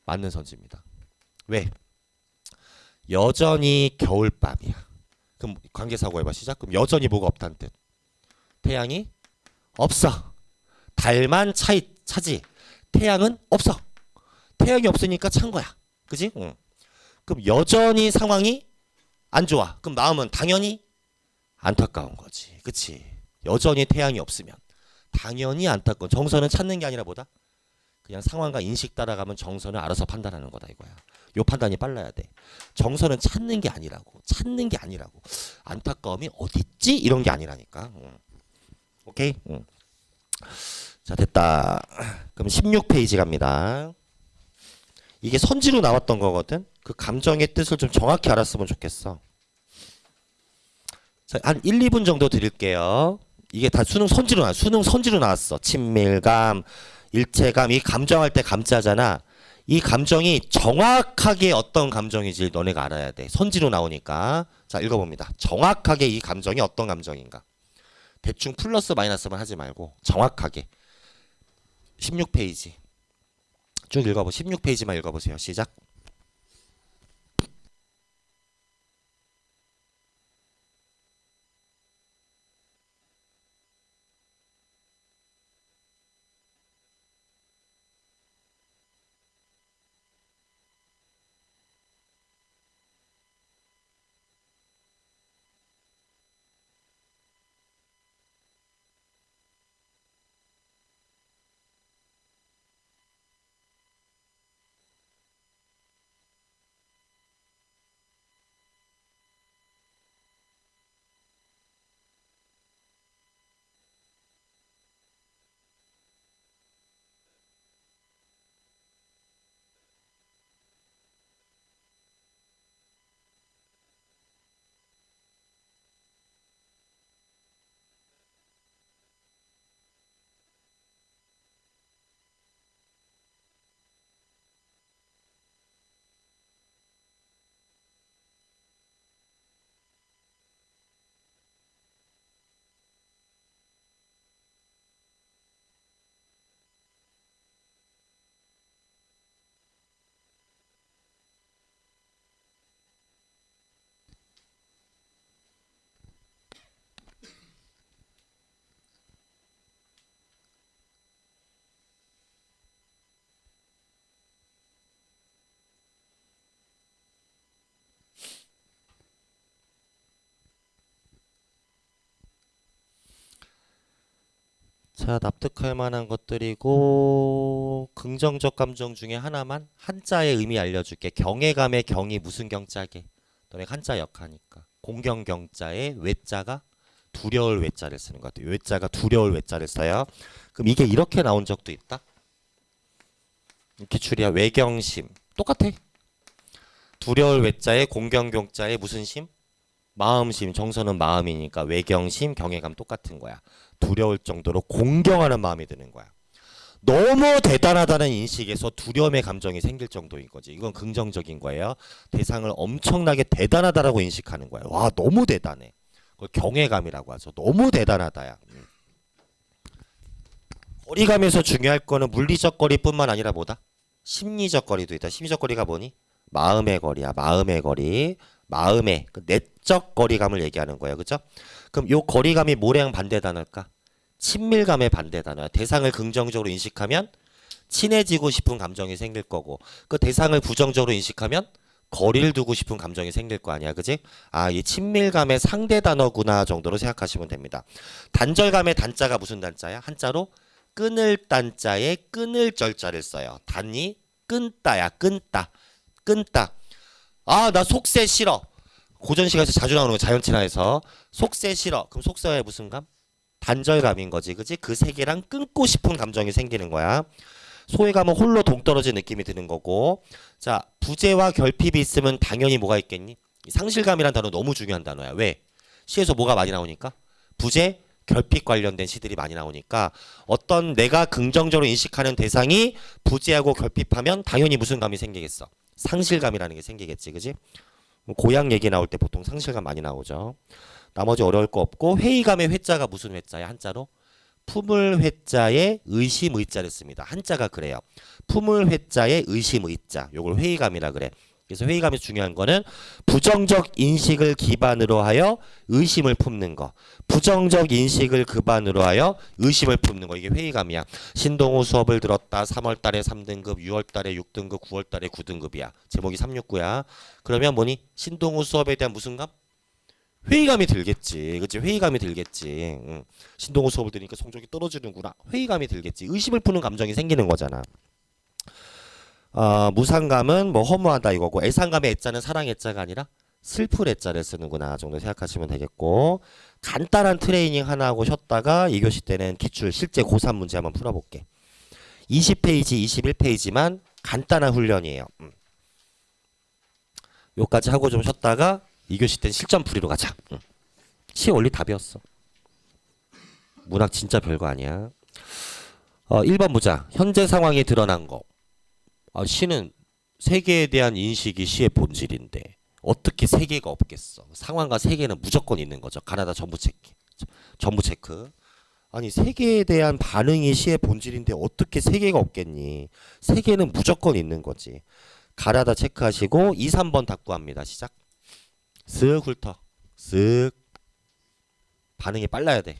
맞는 선지입니다. 왜? 여전히 겨울밤이야. 그럼 관계사고 해봐. 시작. 그럼 여전히 뭐가 없다는 뜻? 태양이 없어. 달만 차지. 태양은 없어. 태양이 없으니까 찬 거야. 그지? 응. 그럼 여전히 상황이 안 좋아. 그럼 마음은 당연히 안타까운 거지. 그치? 여전히 태양이 없으면 당연히 안타까운. 정서는 찾는 게 아니라 뭐다? 그냥 상황과 인식 따라가면 정서는 알아서 판단하는 거다 이거야. 요 판단이 빨라야 돼. 정서는 찾는 게 아니라고. 찾는 게 아니라고. 안타까움이 어딨지? 이런 게 아니라니까. 오케이? 자, 됐다. 그럼 16페이지 갑니다. 이게 선지로 나왔던 거거든. 그 감정의 뜻을 좀 정확히 알았으면 좋겠어. 자, 한 1, 2분 정도 드릴게요. 이게 다 수능 선지로 나왔어. 친밀감, 일체감. 이 감정할 때 감자잖아. 이 감정이 정확하게 어떤 감정인지 너네가 알아야 돼. 선지로 나오니까. 자, 읽어봅니다. 정확하게 이 감정이 어떤 감정인가. 대충 플러스 마이너스만 하지 말고 정확하게. 16페이지. 쭉 읽어보. 16페이지만 읽어보세요. 시작. 자, 납득할 만한 것들이고 긍정적 감정 중에 하나만 한자의 의미 알려줄게. 경외감의 경이 무슨 경자게? 너네 한자 역하니까. 공경경자의 외자가 두려울 외자를 쓰는 것 같아요. 외자가 두려울 외자를 써요. 그럼 이게 이렇게 나온 적도 있다? 기출이야. 외경심. 똑같아. 두려울 외자에 공경경자에 무슨 심? 마음심. 정서는 마음이니까 외경심, 경외감 똑같은 거야. 두려울 정도로 공경하는 마음이 드는 거야. 너무 대단하다는 인식에서 두려움의 감정이 생길 정도인 거지. 이건 긍정적인 거예요. 대상을 엄청나게 대단하다라고 인식하는 거야. 와, 너무 대단해. 그걸 경외감이라고 하죠. 너무 대단하다야. 거리감에서 중요할 거는 물리적 거리뿐만 아니라 뭐다? 심리적 거리도 있다. 심리적 거리가 뭐니? 마음의 거리야. 마음의 거리. 마음의 그 내적 거리감을 얘기하는 거예요. 그죠? 그럼 요 거리감이 뭐랑 반대 단어일까? 친밀감의 반대 단어야. 대상을 긍정적으로 인식하면 친해지고 싶은 감정이 생길 거고, 그 대상을 부정적으로 인식하면 거리를 두고 싶은 감정이 생길 거 아니야. 그지? 아, 이 친밀감의 상대 단어구나 정도로 생각하시면 됩니다. 단절감의 단자가 무슨 단자야? 한자로 끊을 단자에 끊을 절자를 써요. 단이 끊다야. 끊다. 끊다. 아, 나 속세 싫어. 고전시가에서 자주 나오는 거. 자연친화에서 속세 싫어. 그럼 속세의 무슨 감? 단절감인 거지. 그지? 그 세계랑 끊고 싶은 감정이 생기는 거야. 소외감은 홀로 동떨어진 느낌이 드는 거고. 자, 부재와 결핍이 있으면 당연히 뭐가 있겠니? 이 상실감이란 단어 너무 중요한 단어야. 왜? 시에서 뭐가 많이 나오니까? 부재, 결핍 관련된 시들이 많이 나오니까 어떤 내가 긍정적으로 인식하는 대상이 부재하고 결핍하면 당연히 무슨 감이 생기겠어? 상실감이라는 게 생기겠지. 그지? 뭐 고향 얘기 나올 때 보통 상실감 많이 나오죠. 나머지 어려울 거 없고 회의감의 회자가 무슨 회자야? 한자로? 품을 회자에 의심 의자를 씁니다. 한자가 그래요. 품을 회자에 의심 의자. 요걸 회의감이라 그래. 그래서 회의감이 중요한 거는 부정적 인식을 기반으로 하여 의심을 품는 거. 부정적 인식을 기반으로 하여 의심을 품는 거. 이게 회의감이야. 신동우 수업을 들었다. 3월 달에 3등급, 6월 달에 6등급, 9월 달에 9등급이야. 제목이 369야. 그러면 뭐니? 신동우 수업에 대한 무슨 감? 회의감이 들겠지. 그치? 회의감이 들겠지. 신동우 수업을 들으니까 성적이 떨어지는구나. 회의감이 들겠지. 의심을 푸는 감정이 생기는 거잖아. 무상감은 뭐 허무하다 이거고, 애상감의 애자는 사랑 애자가 아니라 슬플 애자를 쓰는구나 정도 생각하시면 되겠고, 간단한 트레이닝 하나 하고 쉬었다가 2교시 때는 기출 실제 고3 문제 한번 풀어볼게. 20페이지 21페이지만 간단한 훈련이에요. 요까지 하고 좀 쉬었다가 2교시 때는 실전 풀이로 가자. 시 원리 다 배웠어. 문학 진짜 별거 아니야. 1번 보자. 현재 상황이 드러난 거. 시는 세계에 대한 인식이 시의 본질인데 어떻게 세계가 없겠어? 상황과 세계는 무조건 있는 거죠. 가나다 전부 체크. 전부 체크. 아니 세계에 대한 반응이 시의 본질인데 어떻게 세계가 없겠니? 세계는 무조건 있는 거지. 가나다 체크하시고 2, 3번 답 구합니다. 시작. 쓱 훑어. 쓱. 반응이 빨라야 돼.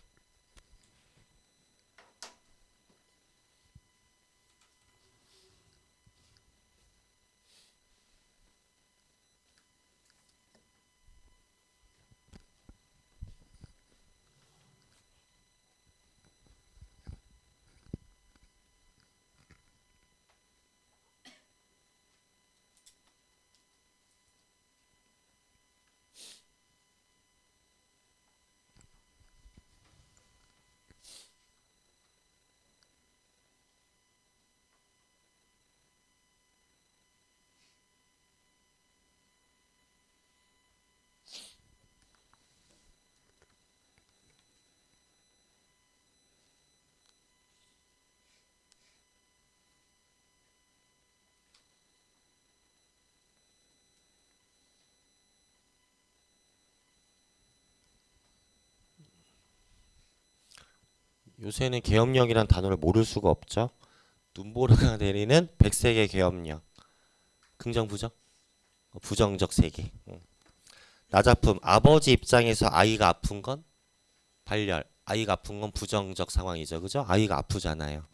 요새는 계엄령이란 단어를 모를 수가 없죠. 눈보라가 내리는 백색의 계엄령. 긍정 부정? 부정적 세계. 나작품. 아버지 입장에서 아이가 아픈 건 발열. 아이가 아픈 건 부정적 상황이죠. 그죠? 아이가 아프잖아요.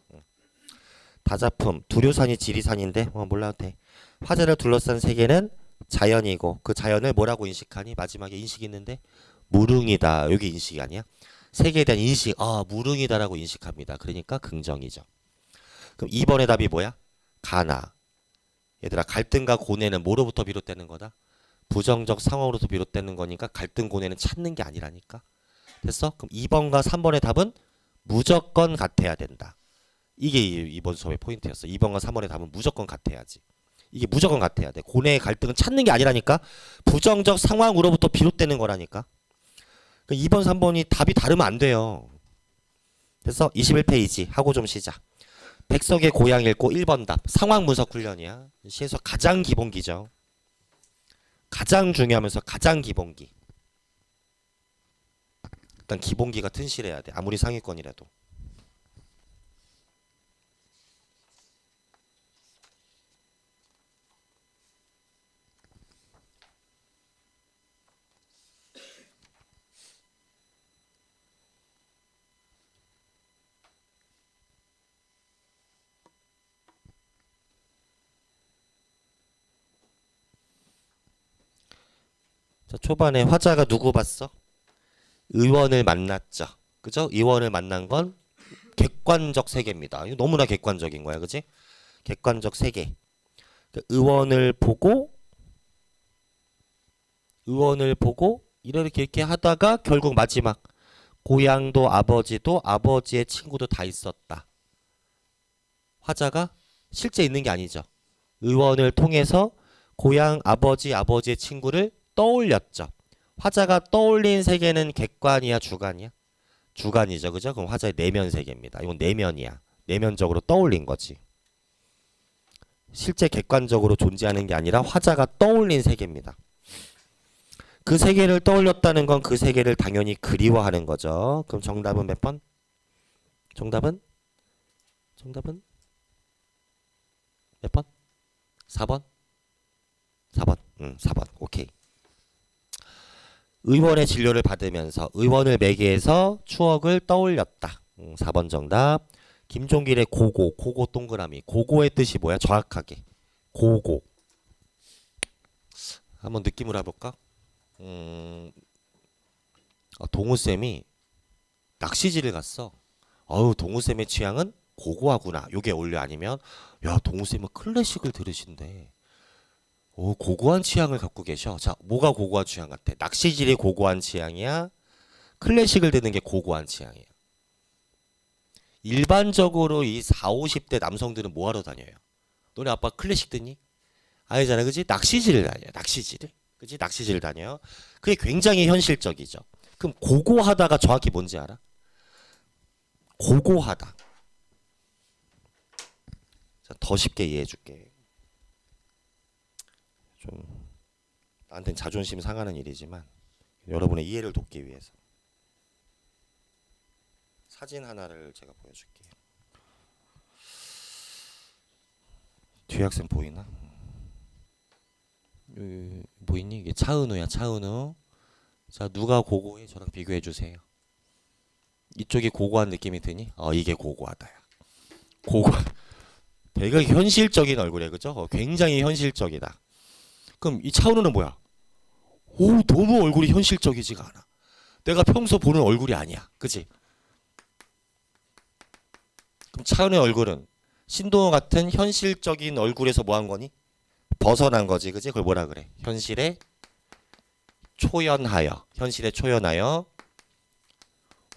다작품. 두류산이 지리산인데 몰라도 돼. 화재를 둘러싼 세계는 자연이고 그 자연을 뭐라고 인식하니? 마지막에 인식이 있는데 무릉이다. 여기 인식이 아니야? 세계에 대한 인식. 무릉이다라고 인식합니다. 그러니까 긍정이죠. 그럼 2번의 답이 뭐야? 가나. 얘들아, 갈등과 고뇌는 뭐로부터 비롯되는 거다? 부정적 상황으로부터 비롯되는 거니까 갈등 고뇌는 찾는 게 아니라니까. 됐어? 그럼 2번과 3번의 답은 무조건 같아야 된다. 이게 이번 수업의 포인트였어. 2번과 3번의 답은 무조건 같아야지. 이게 무조건 같아야 돼. 고뇌의 갈등은 찾는 게 아니라니까. 부정적 상황으로부터 비롯되는 거라니까. 2번, 3번이 답이 다르면 안 돼요. 그래서 21페이지 하고 좀 쉬자. 백석의 고향 읽고 1번 답. 상황 분석 훈련이야. 시에서 가장 기본기죠. 가장 중요하면서 가장 기본기. 일단 기본기가 튼실해야 돼. 아무리 상위권이라도. 자, 초반에 화자가 누구 봤어? 의원을 만났죠. 그죠? 의원을 만난 건 객관적 세계입니다. 이거 너무나 객관적인 거야. 그지? 객관적 세계. 의원을 보고 이렇게 하다가 결국 마지막 고향도 아버지도 아버지의 친구도 다 있었다. 화자가 실제 있는 게 아니죠. 의원을 통해서 고향 아버지의 친구를 떠올렸죠. 화자가 떠올린 세계는 객관이야, 주관이야? 주관이죠, 그죠? 그럼 화자의 내면 세계입니다. 이건 내면이야. 내면적으로 떠올린 거지. 실제 객관적으로 존재하는 게 아니라 화자가 떠올린 세계입니다. 그 세계를 떠올렸다는 건 그 세계를 당연히 그리워하는 거죠. 그럼 정답은 몇 번? 정답은 몇 번? 4번? 4번. 4번. 오케이. 의원의 진료를 받으면서 의원을 매개해서 추억을 떠올렸다. 4번 정답. 김종길의 고고 동그라미. 고고의 뜻이 뭐야? 정확하게. 고고. 한번 느낌으로 해볼까? 동우쌤이 낚시질을 갔어. 동우쌤의 취향은 고고하구나. 요게 어울려. 아니면 야, 동우쌤은 클래식을 들으신대. 고고한 취향을 갖고 계셔. 자, 뭐가 고고한 취향 같아? 낚시질이 고고한 취향이야? 클래식을 듣는 게 고고한 취향이야? 일반적으로 이 4, 50대 남성들은 뭐 하러 다녀요? 너네 아빠 클래식 듣니? 아니잖아, 그지? 낚시질을 다녀요. 낚시질을. 그지? 낚시질을 다녀요. 그게 굉장히 현실적이죠. 그럼 고고하다가 정확히 뭔지 알아? 고고하다. 자, 더 쉽게 이해해 줄게. 좀 나한테는 자존심 상하는 일이지만 여러분의 이해를 돕기 위해서 사진 하나를 제가 보여줄게요. 뒤에 학생 보이나? 보이니? 이게 차은우야, 차은우. 자, 누가 고고해? 저랑 비교해 주세요. 이쪽이 고고한 느낌이 드니? 이게 고고하다야. 고고. 되게 현실적인 얼굴이야, 그죠? 굉장히 현실적이다. 그럼 이 차은우는 뭐야? 너무 얼굴이 현실적이지가 않아. 내가 평소 보는 얼굴이 아니야, 그지? 그럼 차은우의 얼굴은 신동호 같은 현실적인 얼굴에서 뭐 한 거니? 벗어난 거지, 그지? 그걸 뭐라 그래? 현실에 초연하여,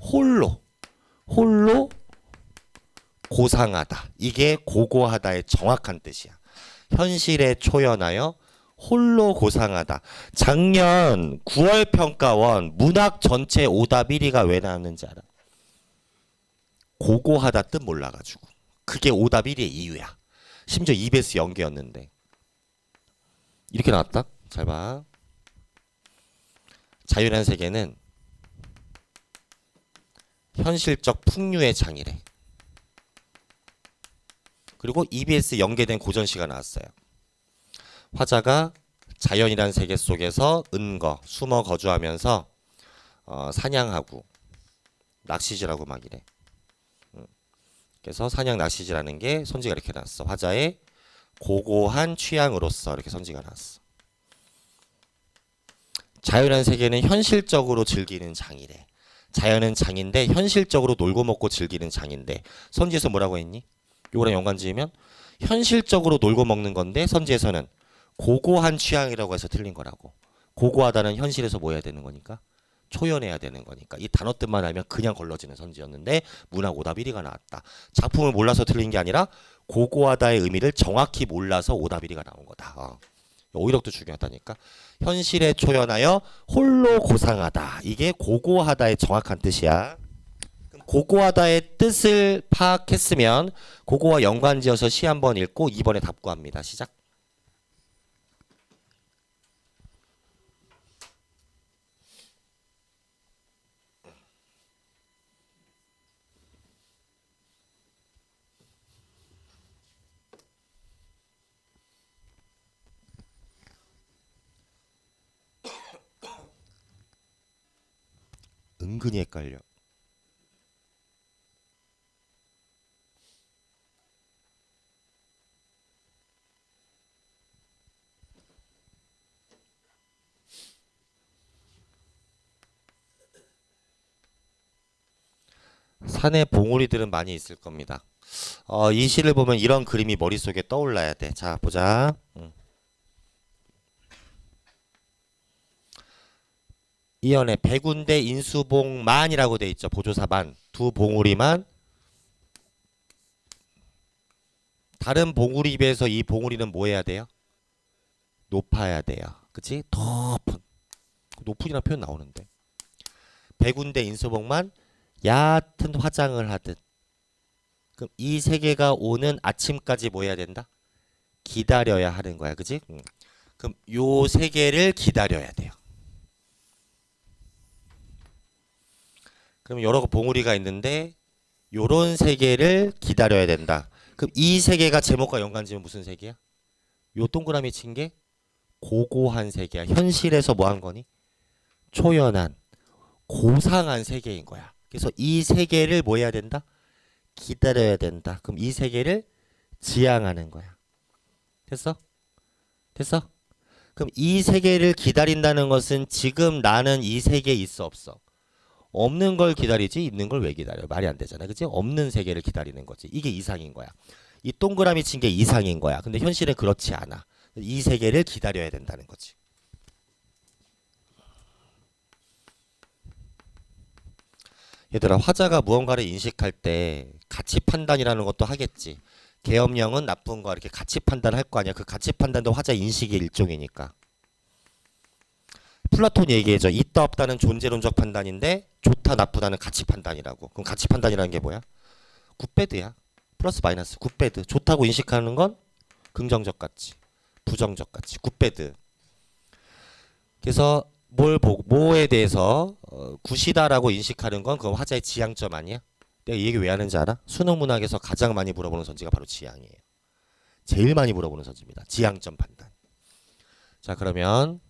홀로 고상하다. 이게 고고하다의 정확한 뜻이야. 현실에 초연하여 홀로 고상하다. 작년 9월 평가원 문학 전체 오답 1위가 왜 나왔는지 알아? 고고하다 뜻 몰라가지고. 그게 오답 1위의 이유야. 심지어 EBS 연계였는데. 이렇게 나왔다. 잘 봐. 자유란 세계는 현실적 풍류의 장이래. 그리고 EBS 연계된 고전시가 나왔어요. 화자가 자연이란 세계 속에서 숨어 거주하면서 사냥하고 낚시질하고 막 이래. 그래서 사냥 낚시질하는 게 선지가 이렇게 나왔어. 화자의 고고한 취향으로서 이렇게 선지가 나왔어. 자연이란 세계는 현실적으로 즐기는 장이래. 자연은 장인데 현실적으로 놀고 먹고 즐기는 장인데 선지에서 뭐라고 했니? 요거랑 연관지으면 현실적으로 놀고 먹는 건데 선지에서는 고고한 취향이라고 해서 틀린 거라고. 고고하다는 현실에서 뭐 해야 되는 거니까? 초연해야 되는 거니까. 이 단어 뜻만 알면 그냥 걸러지는 선지였는데 문학 오답 1위가 나왔다. 작품을 몰라서 틀린 게 아니라 고고하다의 의미를 정확히 몰라서 오답 1위가 나온 거다. 오히려도 중요하다니까. 현실에 초연하여 홀로 고상하다. 이게 고고하다의 정확한 뜻이야. 그럼 고고하다의 뜻을 파악했으면 고거와 연관지어서 시 한번 읽고 2번에 답 구합니다. 시작. 은근히 헷갈려. 산에 봉우리들은 많이 있을 겁니다. 이 시를 보면 이런 그림이 머릿속에 떠올라야 돼. 자, 보자. 이연에 백운대 인수봉만이라고 돼 있죠. 보조사만. 두 봉우리만. 다른 봉우리에 비해서 이 봉우리는 뭐 해야 돼요? 높아야 돼요. 그치? 더 높은이라는 표현 나오는데. 백운대 인수복만 얕은 화장을 하듯. 그럼 이 세계가 오는 아침까지 뭐 해야 된다? 기다려야 하는 거야. 그지? 그럼 요 세계를 기다려야 돼요. 그럼 여러 봉우리가 있는데 요런 세계를 기다려야 된다. 그럼 이 세계가 제목과 연관지면 무슨 세계야? 요 동그라미 친 게 고고한 세계야. 현실에서 뭐 한 거니? 초연한, 고상한 세계인 거야. 그래서 이 세계를 뭐 해야 된다? 기다려야 된다. 그럼 이 세계를 지향하는 거야. 됐어? 됐어? 그럼 이 세계를 기다린다는 것은 지금 나는 이 세계에 있어 없어? 없는 걸 기다리지 있는 걸 왜 기다려? 말이 안 되잖아. 그치? 없는 세계를 기다리는 거지. 이게 이상인 거야. 이 동그라미 친 게 이상인 거야. 근데 현실은 그렇지 않아. 이 세계를 기다려야 된다는 거지. 얘들아, 화자가 무언가를 인식할 때 가치 판단이라는 것도 하겠지. 계엄령은 나쁜 거 이렇게 가치 판단할 거 아니야. 그 가치 판단도 화자 인식의 일종이니까. 플라톤이 얘기해줘. 있다 없다는 존재론적 판단인데 좋다 나쁘다는 가치 판단이라고. 그럼 가치 판단이라는 게 뭐야? 굿배드야. 플러스 마이너스 굿배드. 좋다고 인식하는 건 긍정적 가치, 부정적 가치, 굿배드. 그래서 뭘 보고 뭐에 대해서 굿이다라고 인식하는 건 그건 화자의 지향점 아니야? 내가 이 얘기 왜 하는지 알아? 수능 문학에서 가장 많이 물어보는 선지가 바로 지향이에요. 제일 많이 물어보는 선지입니다. 지향점 판단. 자, 그러면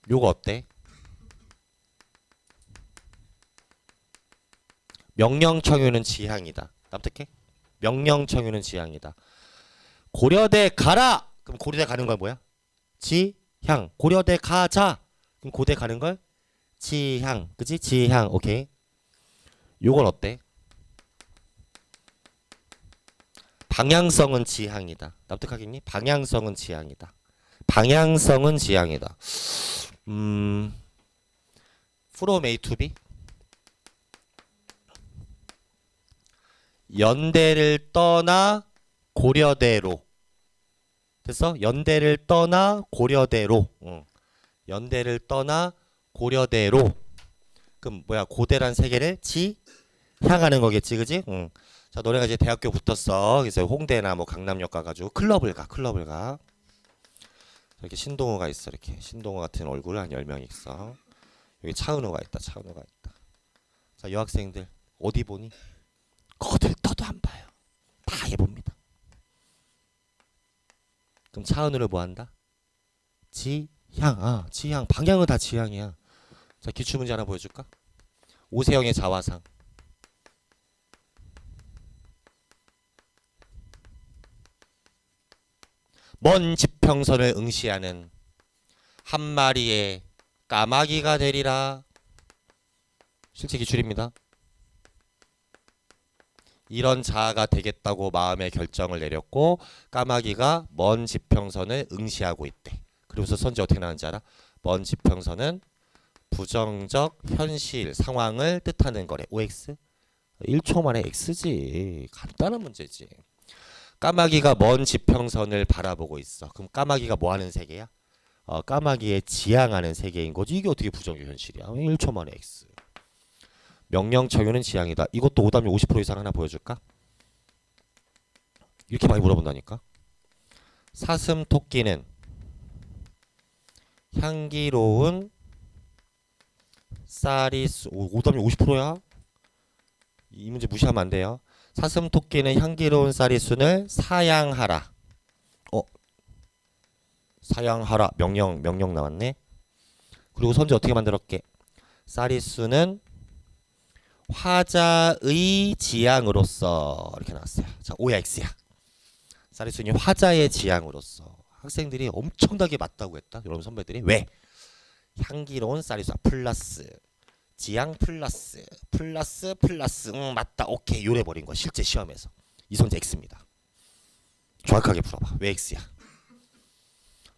요거 어때? 명령청유는 지향이다. 납득해? 명령청유는 지향이다. 고려대 가라! 그럼 고려대 가는 걸 뭐야? 지향. 고려대 가자! 그럼 고대 가는 걸 지향. 그치? 지향. 오케이. 요건 어때? 방향성은 지향이다. 납득하겠니? 방향성은 지향이다. 방향성은 지향이다. from A to B? 연대를 떠나 고려대로. 됐어? 연대를 떠나 고려대로. 연대를 떠나 고려대로. 그럼 뭐야? 고대란 세계를 지향하는 거겠지, 그지? 자, 너네가 이제 대학교 붙었어. 그래서 홍대나 뭐 강남역 가가지고 클럽을 가. 이렇게 신동호가 있어. 이렇게 신동호 같은 얼굴 한 10명 있어. 여기 차은우가 있다. 자, 여학생들 어디 보니? 거들 떠도 안 봐요. 다 해봅니다. 그럼 차은우를 뭐 한다? 지향. 지향. 방향은 다 지향이야. 자, 기출문제 하나 보여줄까? 오세영의 자화상. 먼 지평선을 응시하는 한 마리의 까마귀가 되리라. 실제 기출입니다. 이런 자아가 되겠다고 마음의 결정을 내렸고 까마귀가 먼 지평선을 응시하고 있대. 그러면서 선지 어떻게 나오는지 알아? 먼 지평선은 부정적 현실 상황을 뜻하는 거래. OX? 1초 만에 X지. 간단한 문제지. 까마귀가 먼 지평선을 바라보고 있어. 그럼 까마귀가 뭐 하는 세계야? 까마귀의 지향하는 세계인 거지. 이게 어떻게 부정적 현실이야? 1초 만에 X. 명령청유는 지향이다. 이것도 오답률 50% 이상 하나 보여줄까? 이렇게 많이 물어본다니까. 사슴토끼는 향기로운 쌀이 오답률 50%야? 이 문제 무시하면 안 돼요. 사슴토끼는 향기로운 쌀이순을 사양하라. 사양하라. 명령 나왔네. 그리고 선지 어떻게 만들었게? 쌀이순은 화자의 지향으로서 이렇게 나왔어요. 자, O야 X야. 쌀이순이 화자의 지향으로서. 학생들이 엄청나게 맞다고 했다. 여러분 선배들이 왜? 향기로운 쌀이순 플러스 지향 플러스 맞다. 오케이. 요래 버린 거 실제 시험에서. 이 선지 X입니다. 정확하게 풀어봐. 왜 X야?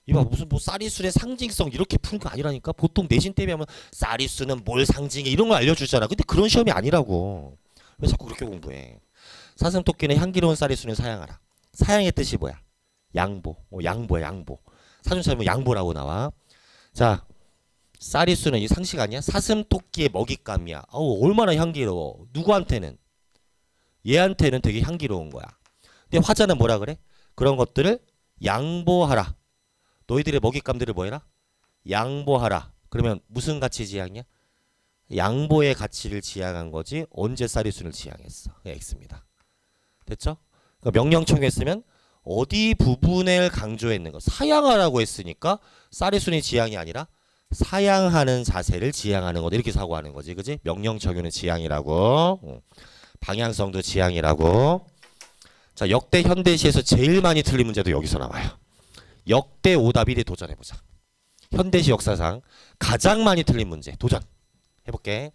이봐 무슨 뭐 쌀이순의 상징성 이렇게 푸는 거 아니라니까. 보통 내신 때 하면 쌀이순은 뭘 상징해 이런 걸 알려주잖아. 근데 그런 시험이 아니라고. 왜 자꾸 그렇게 공부해? 사슴토끼는 향기로운 쌀이순을 사양하라. 사양의 뜻이 뭐야? 양보. 양보야 양보. 사준 찾으면 양보라고 나와. 자, 쌀이수는 이 상식 아니야? 사슴토끼의 먹잇감이야. 어우, 얼마나 향기로워. 누구한테는? 얘한테는 되게 향기로운 거야. 근데 화자는 뭐라 그래? 그런 것들을 양보하라. 너희들의 먹잇감들을 뭐 해라? 양보하라. 그러면 무슨 가치 지향이야? 양보의 가치를 지향한 거지 언제 쌀이순을 지향했어. X입니다. 됐죠? 그러니까 명령 청유했으면 어디 부분을 강조했는 거. 사양하라고 했으니까 쌀이순의 지향이 아니라 사양하는 자세를 지향하는 거다. 이렇게 사고하는 거지. 그지? 명령 청유는 지향이라고. 방향성도 지향이라고. 자, 역대 현대시에서 제일 많이 틀린 문제도 여기서 나와요. 역대 오답 1위 도전해보자. 현대시 역사상 가장 많이 틀린 문제 도전 해볼게.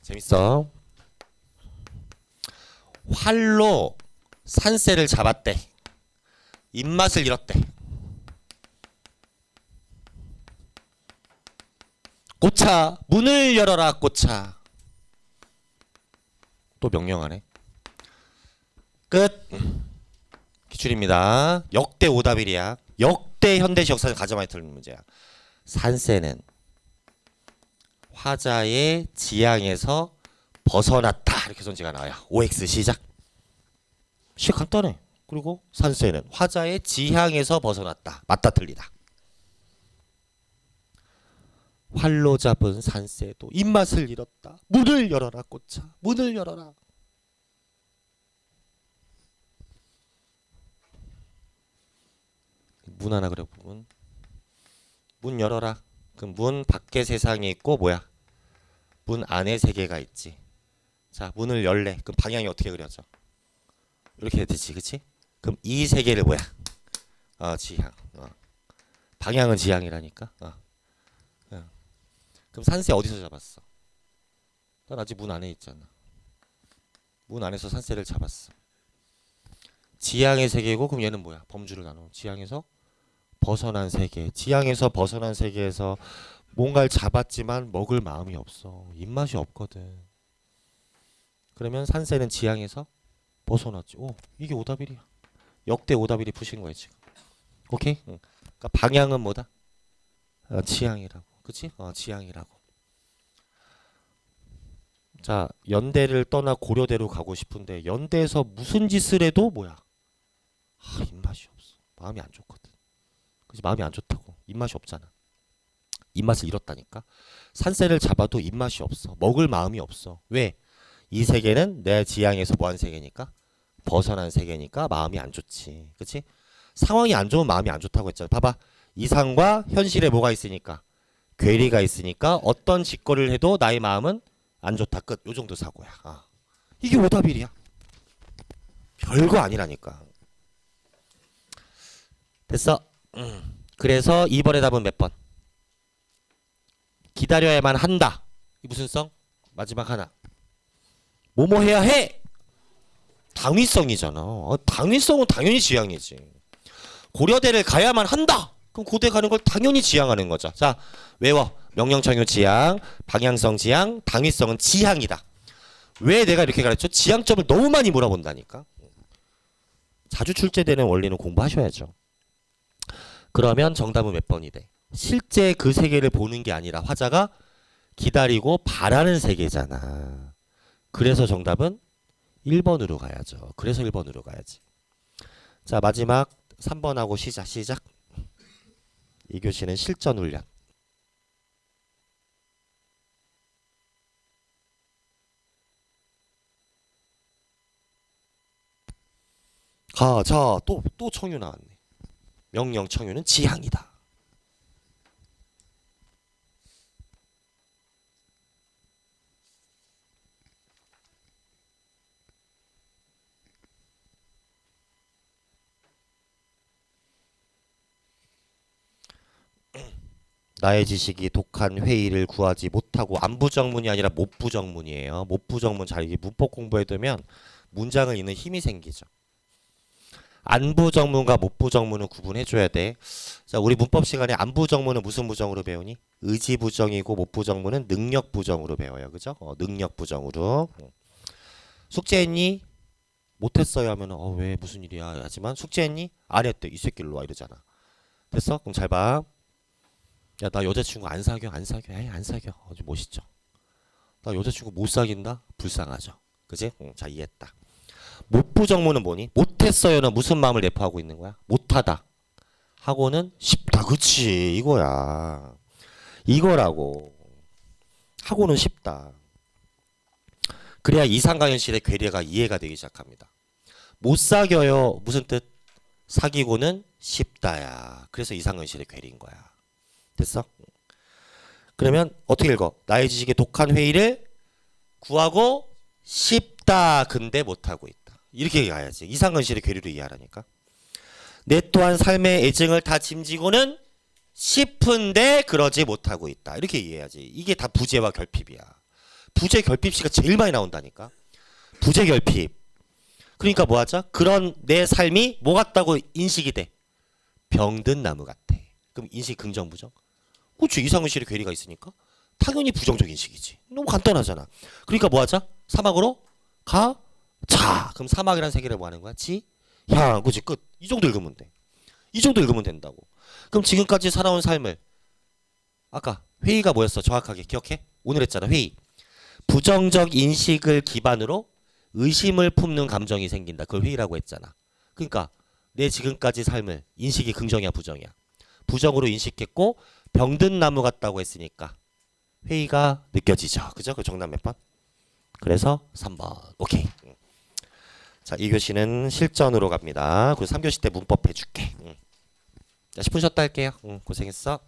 재밌어. 활로 산새를 잡았대. 입맛을 잃었대. 꽃차 문을 열어라 꽃차. 또 명령하네. 끝. 기출입니다. 역대 오답 1이야. 역대 현대시 역사에서 가장 많이 틀린 문제야. 산새는 화자의 지향에서 벗어났다. 이렇게 son지가 나와요. OX 시작. 간단해. 그리고 산새는 화자의 지향에서 벗어났다. 맞다 틀리다. 활로 잡은 산새도 입맛을 잃었다. 문을 열어라 꽃차. 문을 열어라. 문 하나 그려 보면 문 열어라. 그럼 문 밖에 세상이 있고 뭐야? 문 안에 세계가 있지. 자, 문을 열래. 그럼 방향이 어떻게 그려져? 이렇게 되지, 그치? 그럼 이 세계를 뭐야? 지향. 방향은 지향이라니까. 그럼 산새 어디서 잡았어? 난 아직 문 안에 있잖아. 문 안에서 산새를 잡았어. 지향의 세계고 그럼 얘는 뭐야? 범주를 나눠. 지향에서 벗어난 세계. 지향에서 벗어난 세계에서 뭔가를 잡았지만 먹을 마음이 없어. 입맛이 없거든. 그러면 산새는 지향에서 벗어났지. 오, 이게 오답 1이야. 역대 오답 1이 푸신 거야 지금. 오케이? 응. 그러니까 방향은 뭐다? 지향이라고. 그치? 지향이라고. 자, 연대를 떠나 고려대로 가고 싶은데 연대에서 무슨 짓을 해도 뭐야? 입맛이 없어. 마음이 안 좋거든. 그치? 마음이 안 좋다고. 입맛이 없잖아. 입맛을 잃었다니까. 산새를 잡아도 입맛이 없어. 먹을 마음이 없어. 왜? 이 세계는 내 지향에서 뭐한 세계니까? 벗어난 세계니까 마음이 안 좋지. 그치? 상황이 안 좋으면 마음이 안 좋다고 했잖아. 봐봐. 이상과 현실에 뭐가 있으니까? 괴리가 있으니까 어떤 짓거리를 해도 나의 마음은 안 좋다. 끝. 요 정도 사고야. 이게 오답일이야. 별거 아니라니까. 됐어. 그래서 2번의 답은 몇 번? 기다려야만 한다. 이 무슨 성? 마지막 하나. 뭐뭐 해야 해. 당위성이잖아. 당위성은 당연히 지향이지. 고려대를 가야만 한다. 그럼 고대 가는 걸 당연히 지향하는 거죠. 자, 외워. 명령청유 지향, 방향성 지향, 당위성은 지향이다. 왜 내가 이렇게 가르쳐? 지향점을 너무 많이 물어본다니까. 자주 출제되는 원리는 공부하셔야죠. 그러면 정답은 몇 번이 돼? 실제 그 세계를 보는 게 아니라 화자가 기다리고 바라는 세계잖아. 그래서 정답은 1번으로 가야죠. 그래서 1번으로 가야지. 자, 마지막 3번하고 시작. 이 교시는 실전 훈련. 자, 또 청유 나왔네. 명령 청유는 지향이다. 나의 지식이 독한 회의를 구하지 못하고 안부정문이 아니라 못부정문이에요. 못부정문 잘 이게 문법 공부해두면 문장을 읽는 힘이 생기죠. 안부정문과 못부정문은 구분해줘야 돼. 자, 우리 문법 시간에 안부정문은 무슨 부정으로 배우니? 의지부정이고 못부정문은 능력부정으로 배워요. 그죠? 능력부정으로. 숙제했니? 못했어요 하면 왜 무슨 일이야 하지만 숙제했니? 안 했대. 이 새끼 일로 와 이러잖아. 됐어? 그럼 잘 봐. 야, 나 여자친구 안 사겨, 안 사겨. 에이, 안 사겨. 아주 멋있죠. 나 여자친구 못 사귄다? 불쌍하죠. 그지? 자, 이해했다. 못 부정문은 뭐니? 못했어요는 무슨 마음을 내포하고 있는 거야? 못하다. 하고는 쉽다. 그치? 이거야. 이거라고. 하고는 쉽다. 그래야 이상과 현실의 괴리가 이해가 되기 시작합니다. 못 사겨요. 무슨 뜻? 사귀고는 쉽다야. 그래서 이상현실의 괴리인 거야. 됐어? 그러면 어떻게 읽어? 나의 지식의 독한 회의를 구하고 싶다. 근데 못하고 있다. 이렇게 가야지. 이상현실의 괴리로 이해하라니까. 내 또한 삶의 애증을 다 짐지고는 싶은데 그러지 못하고 있다. 이렇게 이해해야지. 이게 다 부재와 결핍이야. 부재 결핍시가 제일 많이 나온다니까. 부재 결핍. 그러니까 뭐 하자? 그런 내 삶이 뭐 같다고 인식이 돼? 병든 나무 같아. 그럼 인식 긍정 부정? 그렇지. 이상현실의 괴리가 있으니까 당연히 부정적 인식이지. 너무 간단하잖아. 그러니까 뭐 하자? 사막으로 가. 자. 그럼 사막이란 세계를 뭐 하는 거야? 지. 야, 그렇지. 끝. 이 정도 읽으면 돼. 이 정도 읽으면 된다고. 그럼 지금까지 살아온 삶을 아까 회의가 뭐였어? 정확하게 기억해? 오늘 했잖아. 회의. 부정적 인식을 기반으로 의심을 품는 감정이 생긴다. 그걸 회의라고 했잖아. 그러니까 내 지금까지 삶을 인식이 긍정이야, 부정이야? 부정으로 인식했고 병든 나무 같다고 했으니까 회의가 느껴지죠. 그죠? 그 정답 몇 번? 그래서 3번. 오케이. 자, 2교시는 실전으로 갑니다. 그리고 3교시 때 문법 해줄게. 자, 10분 쉬었다 할게요. 고생했어.